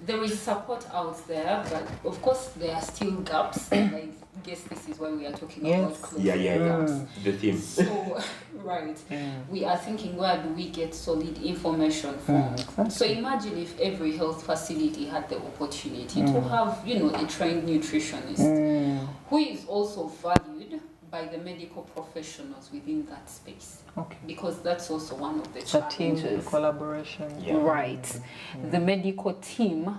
There is support out there, but of course there are still gaps. And I guess this is why we are talking Yes. about closing Yeah. gaps. The theme. So, right, we are thinking, where do we get solid information from? Exactly. So imagine if every health facility had the opportunity to have, you know, a trained nutritionist who who is also valued by the medical professionals within that space. Okay. Because that's also one of the It's a team challenges. collaboration. Yeah. Right. The medical team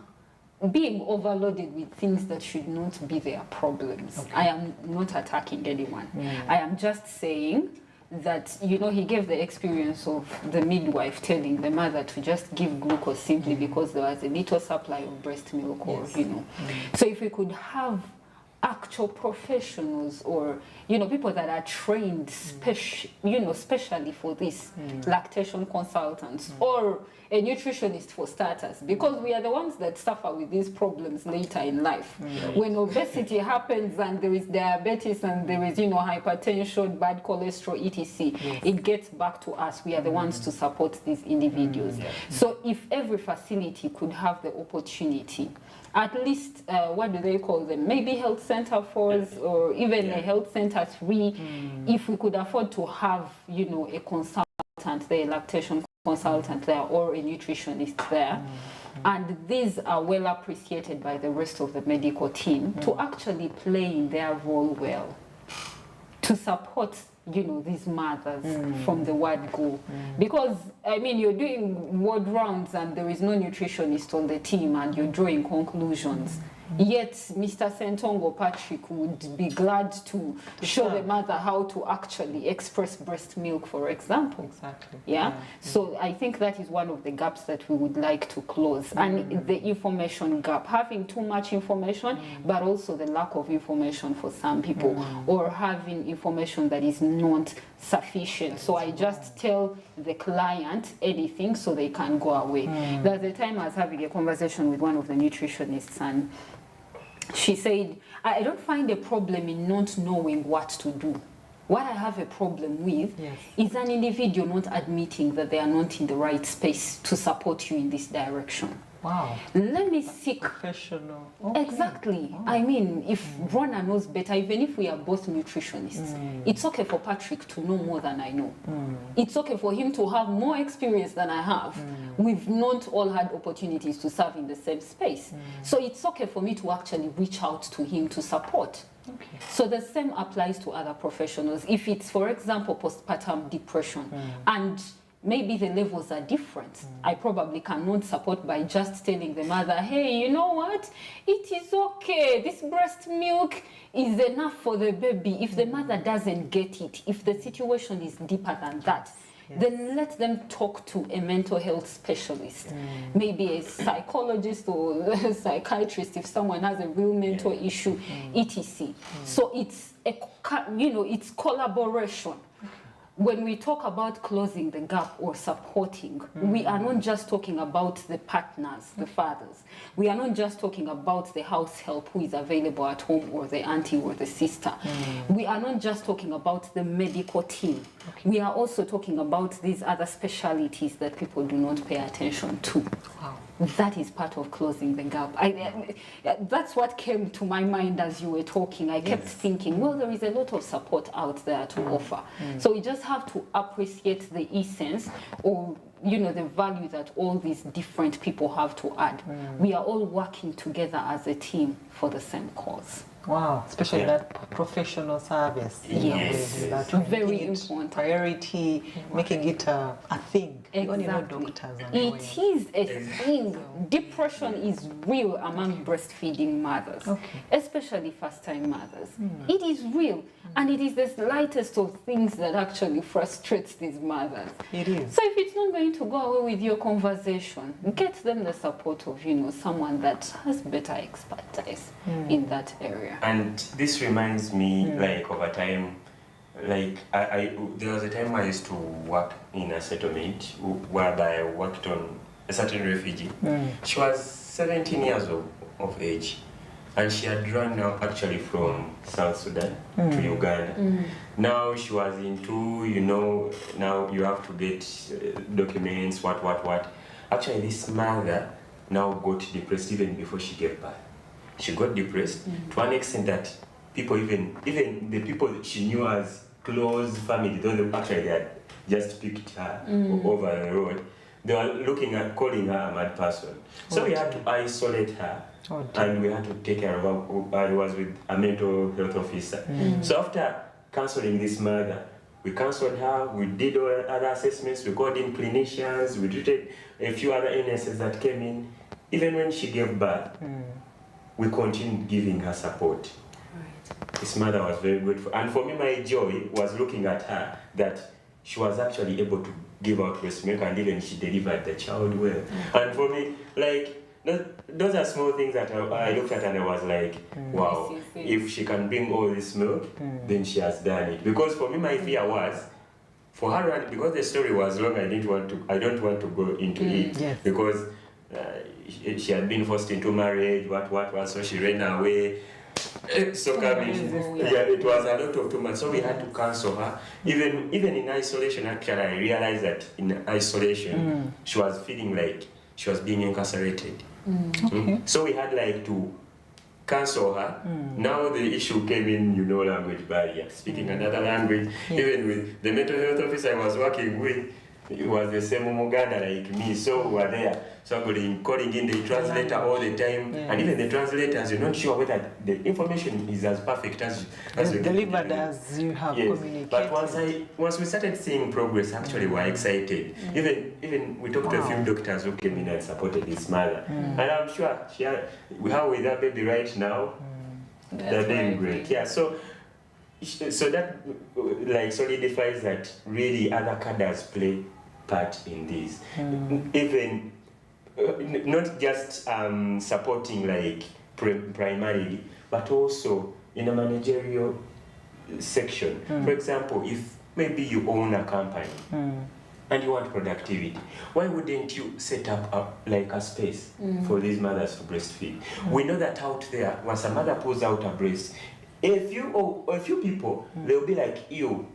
being overloaded with things that should not be their problems. Okay. I am not attacking anyone. I am just saying that, you know, he gave the experience of the midwife telling the mother to just give glucose simply because there was a little supply of breast milk, or, you know. So if we could have actual professionals, or, you know, people that are trained specially for this, lactation consultants, or a nutritionist for starters, because we are the ones that suffer with these problems later in life. When obesity happens and there is diabetes and there is, you know, hypertension, bad cholesterol, etc., it gets back to us. We are the ones to support these individuals. So if every facility could have the opportunity, at least, what do they call them? Maybe health center 4s, or even a health center 3, if we could afford to have, you know, a consultant, the lactation consultant there, or a nutritionist there, and these are well appreciated by the rest of the medical team to actually play in their role well, to support, you know, these mothers from the word go. Because, I mean, you're doing ward rounds and there is no nutritionist on the team and you're drawing conclusions. Yet, Mr. Sentongo Patrick would be glad to show the mother how to actually express breast milk, for example. Exactly. Yeah? So I think that is one of the gaps that we would like to close. And the information gap, having too much information, but also the lack of information for some people, or having information that is not sufficient. So I just tell the client anything so they can go away. There's a time I was having a conversation with one of the nutritionists, and she said, I don't find a problem in not knowing what to do. What I have a problem with is an individual not admitting that they are not in the right space to support you in this direction. Wow. Let me seek Professional. Exactly. I mean, if RONNAH knows better, even if we are both nutritionists, it's okay for Patrick to know more than I know. It's okay for him to have more experience than I have. We've not all had opportunities to serve in the same space. So it's okay for me to actually reach out to him to support. Okay. So the same applies to other professionals. If it's, for example, postpartum depression, and maybe the levels are different, I probably cannot support by just telling the mother, hey, you know what? It is okay. This breast milk is enough for the baby. If the mother doesn't get it, if the situation is deeper than that, then let them talk to a mental health specialist, maybe a psychologist or a psychiatrist if someone has a real mental issue, etc. So it's a, you know, it's collaboration. When we talk about closing the gap or supporting, we are not just talking about the partners, the fathers. We are not just talking about the house help who is available at home, or the auntie or the sister. We are not just talking about the medical team. We are also talking about these other specialities that people do not pay attention to. Wow. That is part of closing the gap. That's what came to my mind as you were talking. I kept thinking, well, there is a lot of support out there to offer. So we just have to appreciate the essence, or, you know, the value that all these different people have to add. We are all working together as a team for the same cause. Wow, especially that professional service. Yes. That Very making it important. Priority, making it a thing. You only know Exactly. doctors and It is a thing. Depression is real among breastfeeding mothers, especially first-time mothers. It is real, and it is the slightest of things that actually frustrates these mothers. It is. So if it's not going to go away with your conversation, get them the support of, you know, someone that has better expertise in that area. And this reminds me, like, over time, like, there was a time I used to work in a settlement whereby I worked on a certain refugee. She was 17 years of age, and she had run now actually from South Sudan to Uganda. Now she was into, you know, now you have to get documents, what. Actually, this mother now got depressed even before she gave birth. She got depressed to an extent that people, even the people that she knew as close family, those actually they had just picked her over the road, they were looking at calling her a mad person. So we had to isolate her, and we had to take care of her. I was with a mental health officer. So after counseling this mother, we counseled her, we did all other assessments, we called in clinicians, we treated a few other illnesses that came in. Even when she gave birth, we continued giving her support. This mother was very grateful. And for me, my joy was looking at her, that she was actually able to give out breast milk, and even she delivered the child well. And for me, like, those are small things that I looked at and I was like, wow, if she can bring all this milk, then she has done it. Because for me, my fear was, for her, because the story was long, I don't want to go into it. Because she had been forced into marriage, what, so she ran away. So coming, it was a lot of too much. So we had to cancel her. Even in isolation, actually, I realized that in isolation, she was feeling like she was being incarcerated. So we had like to cancel her. Now the issue came in, language barrier, speaking another language. Even with the mental health officer I was working with, it was the same Muganda like me, so we were there. Somebody calling in the translator all the time, and even the translators, you're not sure whether the information is as perfect as you delivered as you have communicated. But once we started seeing progress, actually we were excited. Even we talked to a few doctors who came in and supported this mother, and I'm sure we have with that baby right now. They're doing great. Yeah. So that like solidifies that really other cadres play part in this. Even not just supporting like primarily, but also in a managerial section. For example, if maybe you own a company and you want productivity, why wouldn't you set up like a space for these mothers to breastfeed? We know that out there, once a mother pulls out a breast, a few people, they'll be like, ew.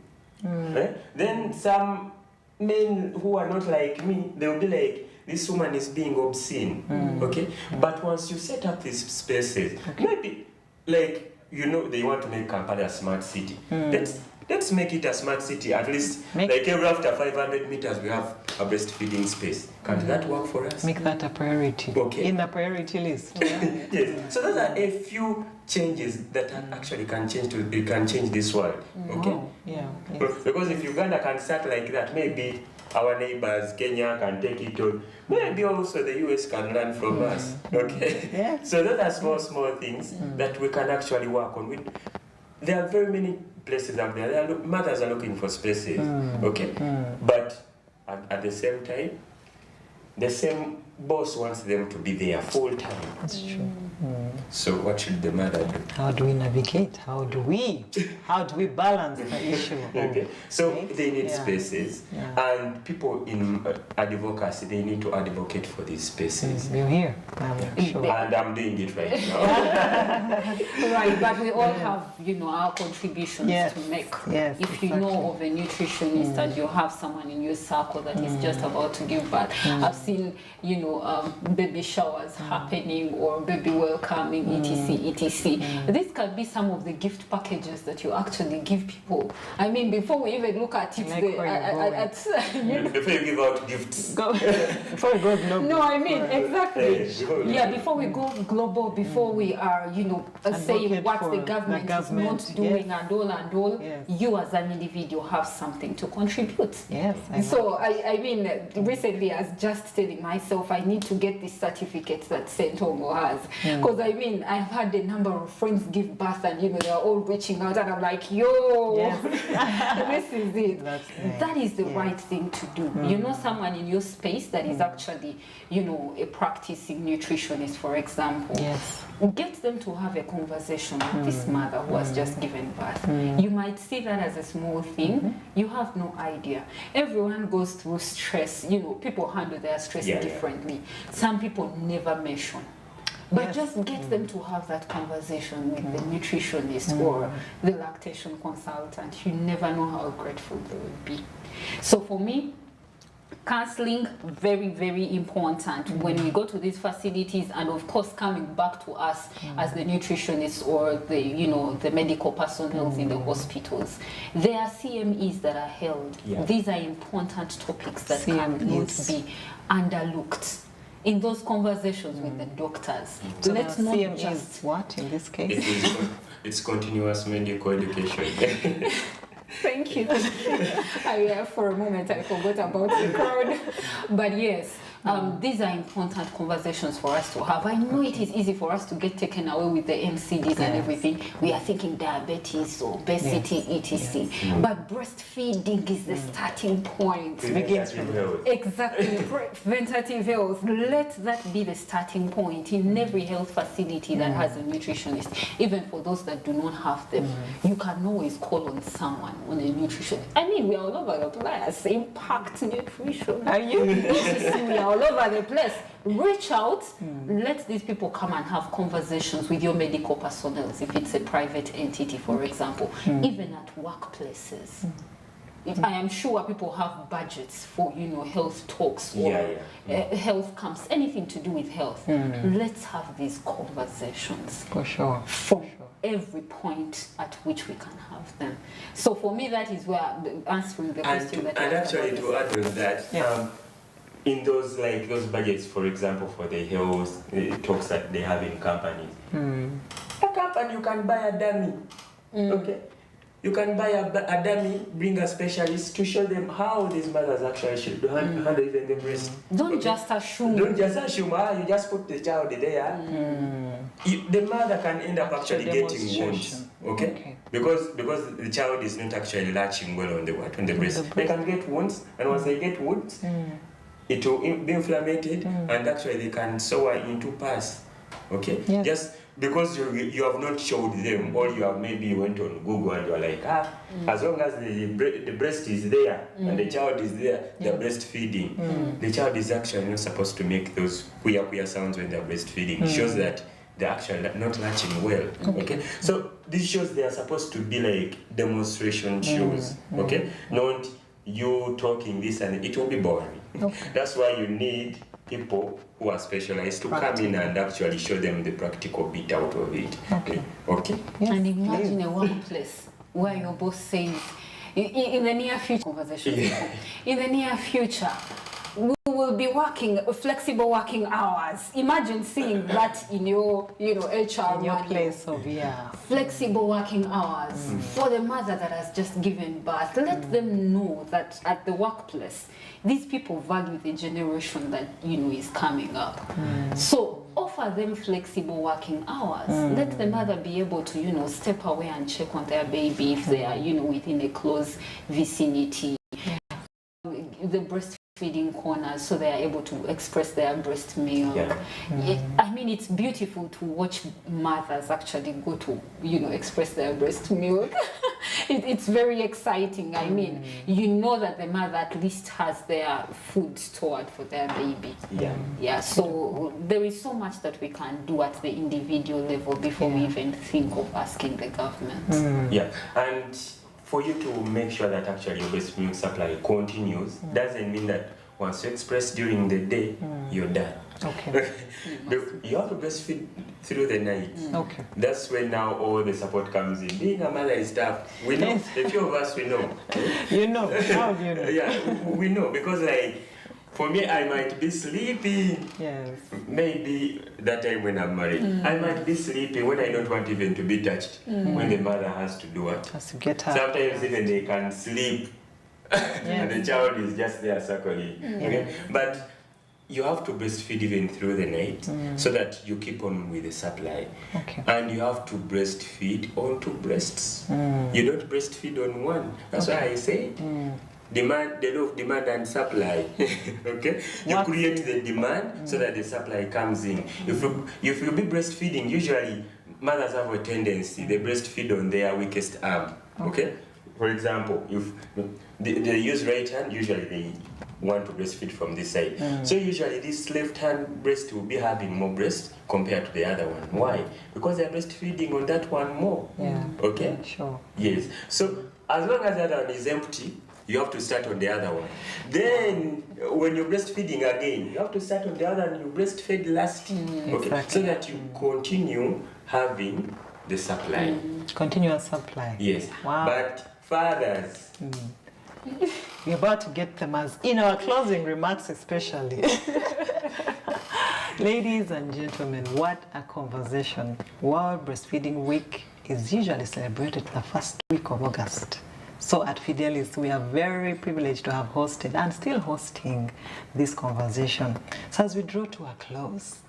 Then some men who are not like me, they'll be like, this woman is being obscene. Okay? But once you set up these spaces, maybe like, they want to make Kampala a smart city. Let's make it a smart city. At least, like every after 500 meters, we have a breastfeeding space. Can't that work for us? Make that a priority. Okay. In the priority list. Yes. So those are a few changes that actually can change this world. Okay. Because if Uganda can start like that, maybe our neighbors, Kenya, can take it on. Maybe also the US can learn from us. Okay. So those are small things that we can actually work on. There are very many places out there. Mothers are looking for spaces. Okay. But at the same time, the same boss wants them to be there full time. That's true. So what should the mother do? How do we navigate? How do we balance the issue? Okay. So they need spaces, and people in advocacy, they need to advocate for these spaces. You're here. I'm sure. And I'm doing it right now. Right, but we all have, our contributions to make. If you know of a nutritionist and you have someone in your circle that is just about to give birth, I've seen, baby showers happening or baby welcoming, etc. This can be some of the gift packages that you actually give people. I mean, before we even look at it, before you give out gifts. Before we go global. No, I mean, exactly. Before we go global, before we are, saying what the government is not doing and all, you as an individual have something to contribute. So, I mean, recently I was just telling myself I need to get this certificate that SENTONGO has. Because I mean, I've had a number of friends give birth and they're all reaching out and I'm like, yo, this is it. That is the right thing to do. Someone in your space that is actually, a practicing nutritionist, for example. Get them to have a conversation with this mother who has just given birth. You might see that as a small thing. You have no idea. Everyone goes through stress. People handle their stress differently. Some people never mention. But just get them to have that conversation with the nutritionist or the lactation consultant. You never know how grateful they will be. So for me, Counseling, very, very important when we go to these facilities, and of course coming back to us as the nutritionists or the the medical personnel in the hospitals. There are CMEs that are held. These are important topics that cannot be underlooked in those conversations with the doctors. So let's not CME just is what in this case? It's continuous medical education. Thank you. For a moment I forgot about the crowd. But yes, these are important conversations for us to have. I know it is easy for us to get taken away with the NCDs and everything. We are thinking diabetes, obesity, etc. But breastfeeding is the starting point. Begins with health. Exactly, preventative health. Let that be the starting point in every health facility that has a nutritionist. Even for those that do not have them, you can always call on someone, on a nutritionist. I mean, we are all over the place. Impact Nutrition. Are you? We are all over the place. Reach out, let these people come and have conversations with your medical personnel, if it's a private entity, for example, even at workplaces. I am sure people have budgets for health talks or health camps, anything to do with health. Let's have these conversations For sure. from every point at which we can have them. So for me, that is where answering the question that and actually to add on that, in those budgets, for example, for the health talks that they have in companies, a company, you can buy a dummy. Okay. You can buy a dummy, bring a specialist to show them how these mothers actually should handle even the breast. Don't just assume. Don't just assume, you just put the child there. The mother can end up actually getting wounds. Okay? Because the child is not actually latching well on the breast. They can get wounds, and once they get wounds, it will be inflamed, and actually they can sour into pus. Okay? Yes. Just because you have not showed them, or you have maybe went on Google and you are like, as long as the breast is there and the child is there, they're breastfeeding. The child is actually not supposed to make those queer sounds when they're breastfeeding. It shows that they're actually not latching well. Okay? So these shows, they are supposed to be like demonstration shows. Okay? Not you talking this and it will be boring. That's why you need people who are specialized to come in and actually show them the practical bit out of it. Okay. Yes. And imagine a workplace where your boss says, in the near future, conversation, in the near future, we will be working flexible working hours. Imagine seeing that in your HR In your place of flexible working hours for the mother that has just given birth. Let them know that at the workplace, these people value the generation that is coming up. So offer them flexible working hours. Let the mother be able to step away and check on their baby if they are within a close vicinity. The breastfeeding corners, so they are able to express their breast milk. I mean, it's beautiful to watch mothers actually go to express their breast milk. It's very exciting. I mean, that the mother at least has their food stored for their baby. So there is so much that we can do at the individual level before we even think of asking the government. And for you to make sure that actually your breast milk supply continues, doesn't mean that once you express during the day, you're done. You have to breastfeed through the night. That's when now all the support comes in. Being a mother is tough. We know. A few of us, we know. How do you know? We know, because for me, I might be sleeping. Maybe that time when I'm married, I might be sleeping when I don't want even to be touched. When the mother has to do what? Has to get up. Sometimes even they can sleep, and the child is just there suckling. Okay? But you have to breastfeed even through the night, so that you keep on with the supply. And you have to breastfeed on two breasts. You don't breastfeed on one. That's why I say the law of demand and supply. Okay? You create the demand so that the supply comes in. If you be breastfeeding, usually mothers have a tendency, they breastfeed on their weakest arm. Okay? For example, if they use right hand, usually they want to breastfeed from this side. So usually this left hand breast will be having more breast compared to the other one. Why? Because they're breastfeeding on that one more. Okay? Sure. Yes. So as long as the other one is empty, you have to start on the other one. Then when you're breastfeeding again, you have to start on the other and you breastfed last. Okay, Exactly. so that you continue having the supply. Continuous supply. Yes. Wow. But fathers, We're about to get them as in our closing remarks, especially. Ladies and gentlemen, what a conversation. World Breastfeeding Week is usually celebrated the first week of August. So at Fidelis, we are very privileged to have hosted and still hosting this conversation. So as we draw to a close,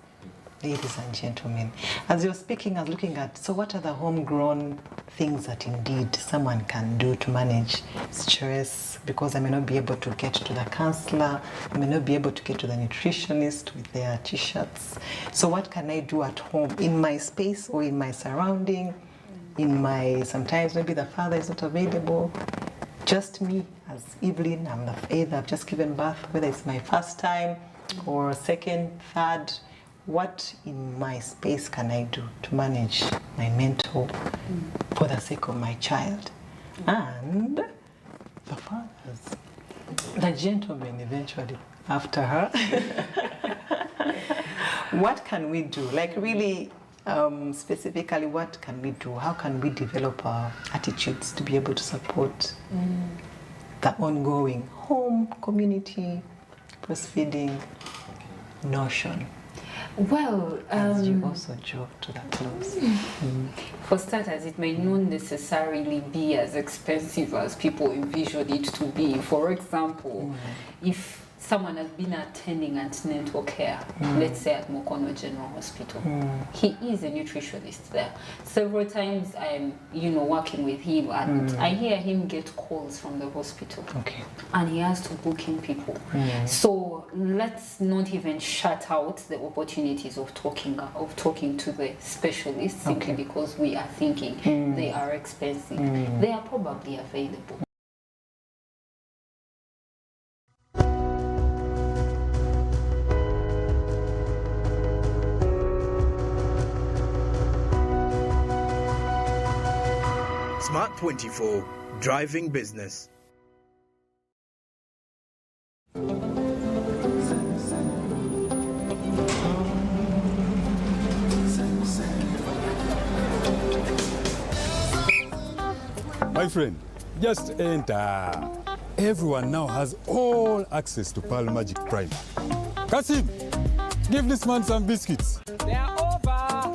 ladies and gentlemen, as you're speaking, I was looking at, so what are the homegrown things that indeed someone can do to manage stress? Because I may not be able to get to the counselor, I may not be able to get to the nutritionist with their t-shirts. So what can I do at home, in my space or in my surrounding, in my, sometimes maybe the father is not available, just me as Evelyn, I'm the either I've just given birth, whether it's my first time or second, third, what in my space can I do to manage my mental for the sake of my child? And the fathers, the gentlemen eventually after her, what can we do? Like really specifically, what can we do? How can we develop our attitudes to be able to support the ongoing home, community, breastfeeding notion? Well, As you also draw to that close. for starters, it may not necessarily be as expensive as people envision it to be. For example, if someone has been attending antenatal care, let's say at MUKONO General Hospital, he is a nutritionist there. Several times I'm, working with him and I hear him get calls from the hospital. Okay. And he has to book in people. So let's not even shut out the opportunities of talking to the specialists simply because we are thinking they are expensive. They are probably available. Smart 24, driving business. My friend, just enter. Everyone now has all access to Pearl Magic Prime. Kasim, give this man some biscuits. They're over.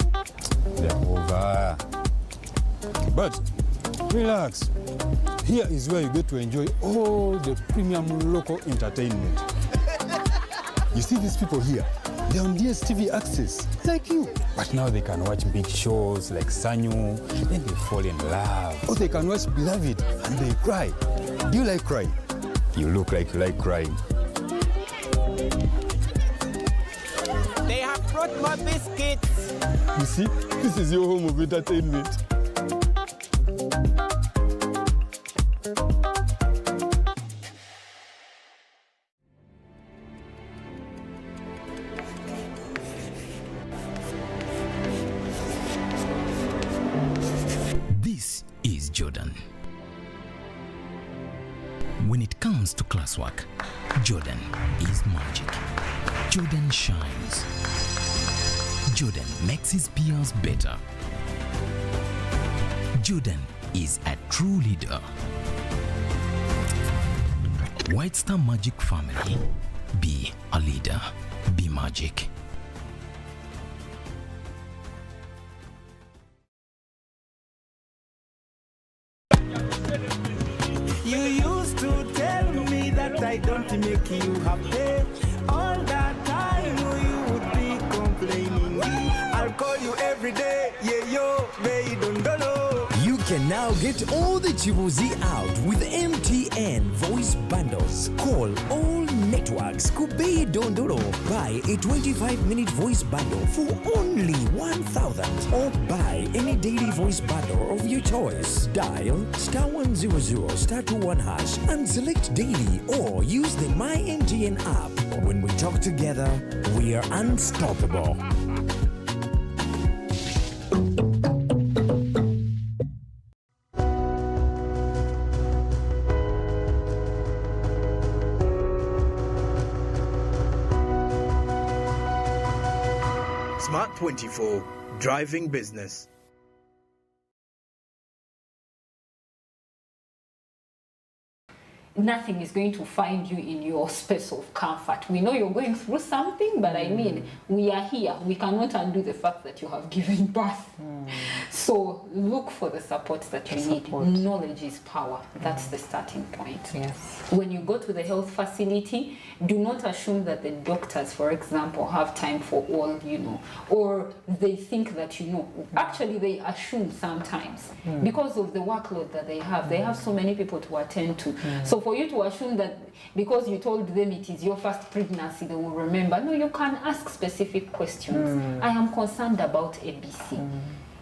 They're over. But relax. Here is where you get to enjoy all the premium local entertainment. You see these people here? They're on DSTV Access, like you. But now they can watch big shows like Sanyu, then they fall in love. Or they can watch Beloved and they cry. Do you like crying? You look like you like crying. They have brought more biscuits. You see, this is your home of entertainment. This is Jordan. When it comes to classwork, Jordan is magic. Jordan shines. Jordan makes his peers better. Jordan is a true leader. White Star Magic family, be a leader, be magic. You used to tell me that I don't make you happy. All that time you would be complaining. I'll call you every day, yeah, yo, baby, don't know. You can now get all the Chibuzi out with MTN voice bundles. Call all networks. Kubei Dondoro. Buy a 25-minute voice bundle for only 1,000. Or buy any daily voice bundle of your choice. Dial *100 *21 hash and select daily or use the My MTN app. When we talk together, we are unstoppable. Smart 24, driving business. Nothing is going to find you in your space of comfort. We know you're going through something, but I mean, we are here. We cannot undo the fact that you have given birth. So look for the support that you need. Knowledge is power. That's the starting point. Yes. When you go to the health facility, do not assume that the doctors, for example, have time for all, you know, or they think that you know. Actually, they assume sometimes because of the workload that they have. They have so many people to attend to. So for you to assume that because you told them it is your first pregnancy, they will remember. No, you can ask specific questions. I am concerned about ABC.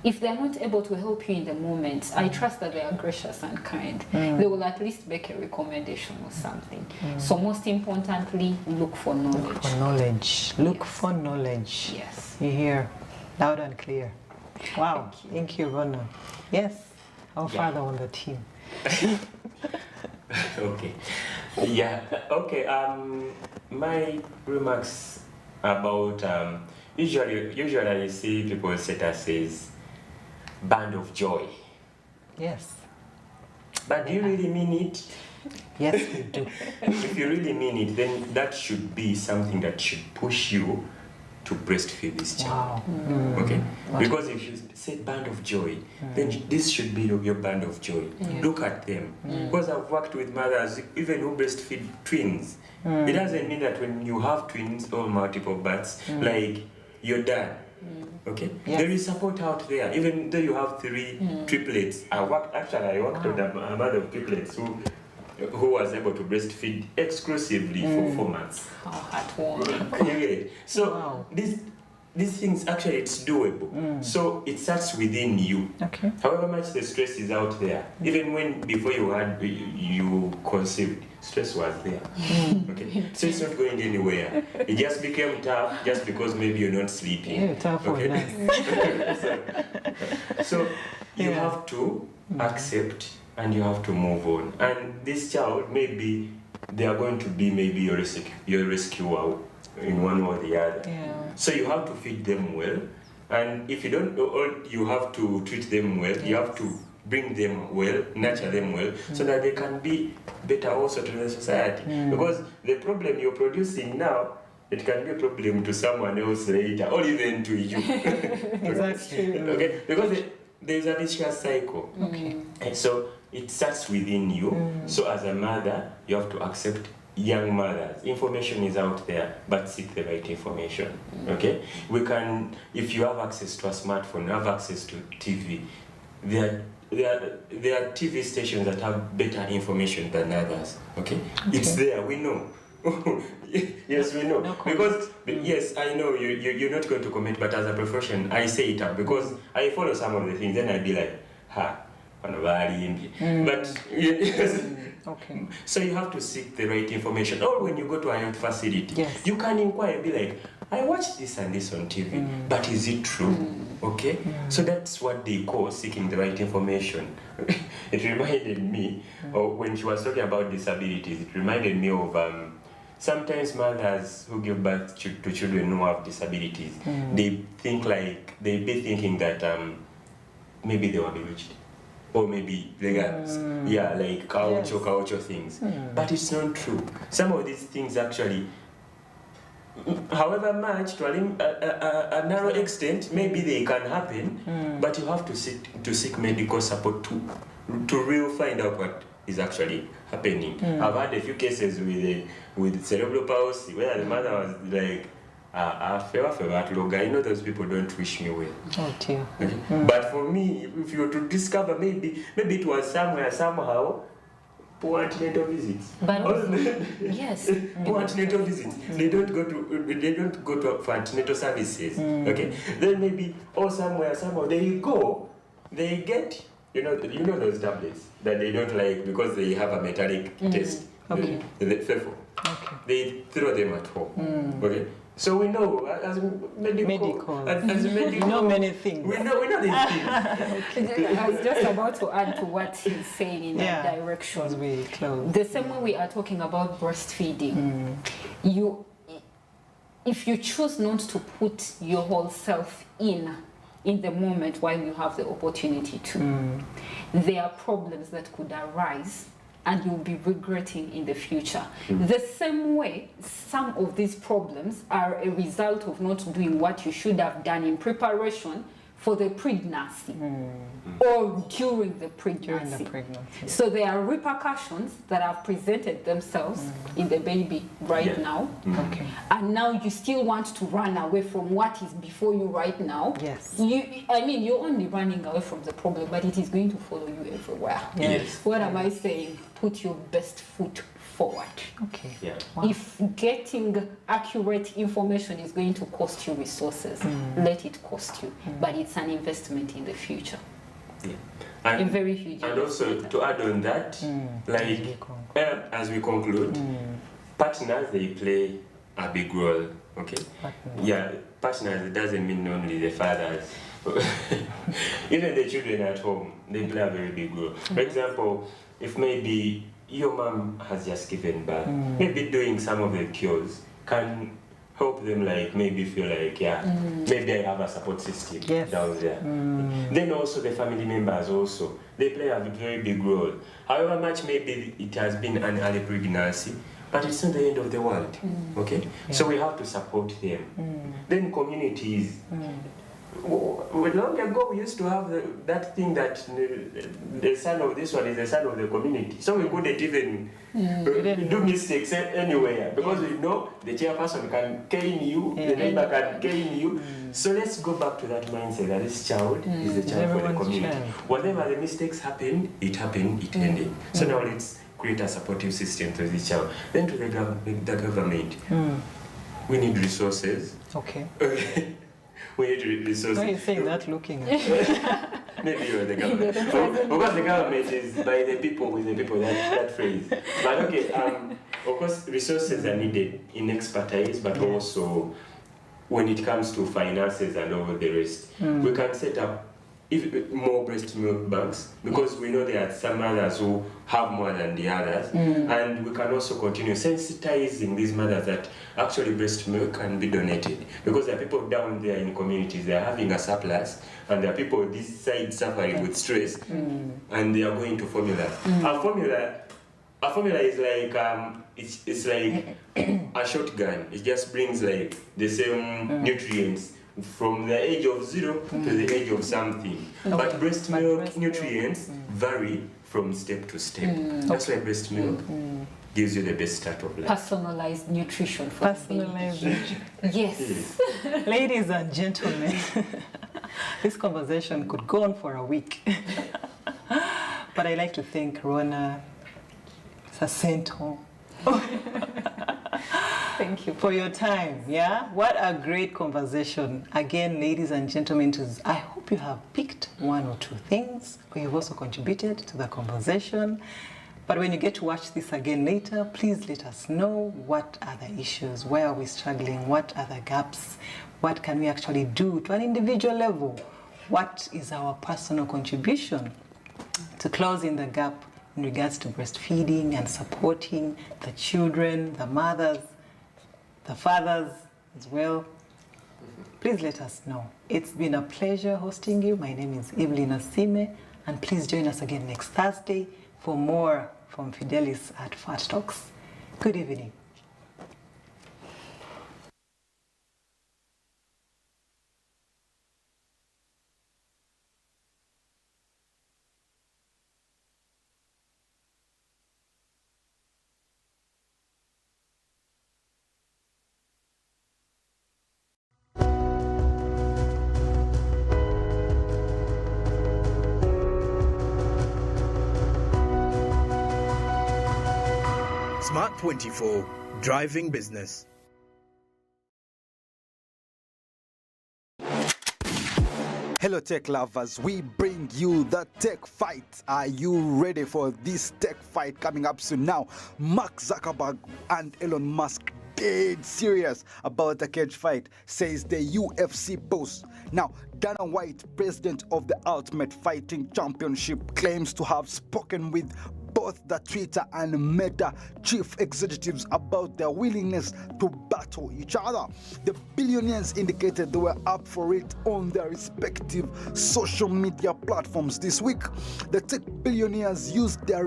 If they're not able to help you in the moment, I trust that they are gracious and kind. They will at least make a recommendation or something. So most importantly, look for knowledge. Look for knowledge. Look for knowledge. Yes. You hear loud and clear. Wow. Thank you, RONNAH. Yes. Our father on the team. Okay. Yeah. Okay. My remarks about usually I see people set us as band of joy. Yes. But do you really mean it? Yes, we do. If you really mean it, then that should be something that should push you to breastfeed this child. Wow. Okay? Because if you say band of joy, then this should be your band of joy. Look at them. Because I've worked with mothers, even who breastfeed twins. It doesn't mean that when you have twins or multiple births, like you're done. Okay? Yes. There is support out there. Even though you have 3 triplets. I worked with a mother of triplets who was able to breastfeed exclusively for 4 months. How heartwarming. Okay. So these things actually it's doable. So it starts within you. Okay. However much the stress is out there, even when before you conceived, stress was there. Okay. So it's not going anywhere. It just became tough just because maybe you're not sleeping. Yeah, tough was nice. So you have to accept and you have to move on. And this child, maybe they are going to be maybe your rescuer in one or the other. Yeah. So you have to feed them well. And if you don't, you have to treat them well. You have to bring them well, nurture them well, so that they can be better also to the society. Because the problem you're producing now, it can be a problem to someone else later, or even to you. Exactly. Okay? Because there's a vicious cycle. Okay. And so it starts within you. So as a mother, you have to accept young mothers. Information is out there, but seek the right information. Okay? We can, if you have access to a smartphone, you have access to TV, there are TV stations that have better information than others. Okay? It's there, we know. Yes, we know. No because yes, I know you're not going to comment, but as a profession, I say it out because I follow some of the things, then I'd be like, but yes. Okay. So you have to seek the right information. Or when you go to a health facility, you can inquire, be like, I watched this and this on TV, but is it true? Okay? So that's what they call seeking the right information. It reminded me, or when she was talking about disabilities, it reminded me of sometimes mothers who give birth to children who have disabilities, they be thinking that maybe they were bewitched. Or maybe like like culture things. But it's not true. Some of these things actually, however much to a narrow extent, maybe they can happen, but you have to seek medical support to really find out what is actually happening. I've had a few cases with cerebral palsy where the mother was like, I know those people don't wish me well. Oh dear. Okay? But for me, if you were to discover, maybe it was somewhere, somehow, poor antenatal visits. But yes, poor antenatal visits. They don't go to for antenatal services. Okay. Then maybe somewhere, somehow they get those tablets that they don't like because they have a metallic taste. Okay. The fearful. Okay. They throw them at home. Okay. So we know as medical. We know many things. We know these things. I was just about to add to what he's saying in that direction. As we close. The same way we are talking about breastfeeding, if you choose not to put your whole self in the moment while you have the opportunity to, there are problems that could arise and you'll be regretting in the future. The same way, some of these problems are a result of not doing what you should have done in preparation for the pregnancy or during the pregnancy. So there are repercussions that have presented themselves in the baby right now. Okay. And now you still want to run away from what is before you right now. Yes. I mean, you're only running away from the problem, but it is going to follow you everywhere. Yes. What am I saying? Put your best foot forward. Okay. Yeah. Wow. If getting accurate information is going to cost you resources, let it cost you. But it's an investment in the future. Yeah. A And, very huge and also investment. to add on that, like as we conclude, partners, they play a big role. Okay. Yeah, partners, it doesn't mean only the fathers. Even the children at home, they play a very big role. For example, if maybe your mom has just given birth, maybe doing some of the cures can help them, like maybe feel like, maybe I have a support system down there. Then also the family members also, they play a very big role. However much maybe it has been an early pregnancy, but it's not the end of the world, okay? So we have to support them. Then communities, long ago we used to have that thing that the son of this one is the son of the community. So we couldn't even do mistakes anywhere because we know the chairperson can cane you, the neighbor can cane you. So let's go back to that mindset that this child is the child for the community. Whatever the mistakes happened, it ended. So now let's create a supportive system to this child. Then to the government, we need resources. Okay. We need resources. Why are you saying that looking at Maybe you're the government. Because the government is by the people, with the people, that phrase. But okay, of course, resources are needed in expertise, but also when it comes to finances and all the rest. We can set up more breast milk banks because we know there are some mothers who have more than the others, and we can also continue sensitizing these mothers that actually breast milk can be donated because there are people down there in communities, they are having a surplus, and there are people this side suffering with stress, and they are going to formula. A formula is like it's like a shotgun. It just brings like the same nutrients from the age of 0 to the age of something. But breast milk nutrients vary from step to step. That's why breast milk gives you the best start of life. Personalized nutrition for personalized nutrition? Yes. Ladies and gentlemen, this conversation could go on for a week. But I'd like to thank RONNAH, SENTONGO, Thank you for your time. Yeah, what a great conversation. Again, ladies and gentlemen, I hope you have picked one or two things, or you've also contributed to the conversation. But when you get to watch this again later, please let us know what are the issues, where are we struggling, what are the gaps, what can we actually do to an individual level, what is our personal contribution to closing the gap in regards to breastfeeding and supporting the children, the mothers, the fathers as well. Please let us know. It's been a pleasure hosting you. My name is EVELYN OSIIME, and please join us again next Thursday for more from Fidelis at Fat Talks. Good evening. Smart 24, driving business. Hello tech lovers, we bring you the tech fight. Are you ready for this tech fight coming up soon? Now, Mark Zuckerberg and Elon Musk dead serious about the cage fight, says the UFC boss. Now, Dana White, president of the Ultimate Fighting Championship, claims to have spoken with both the Twitter and Meta chief executives about their willingness to battle each other. The billionaires indicated they were up for it on their respective social media platforms this week. The tech billionaires used their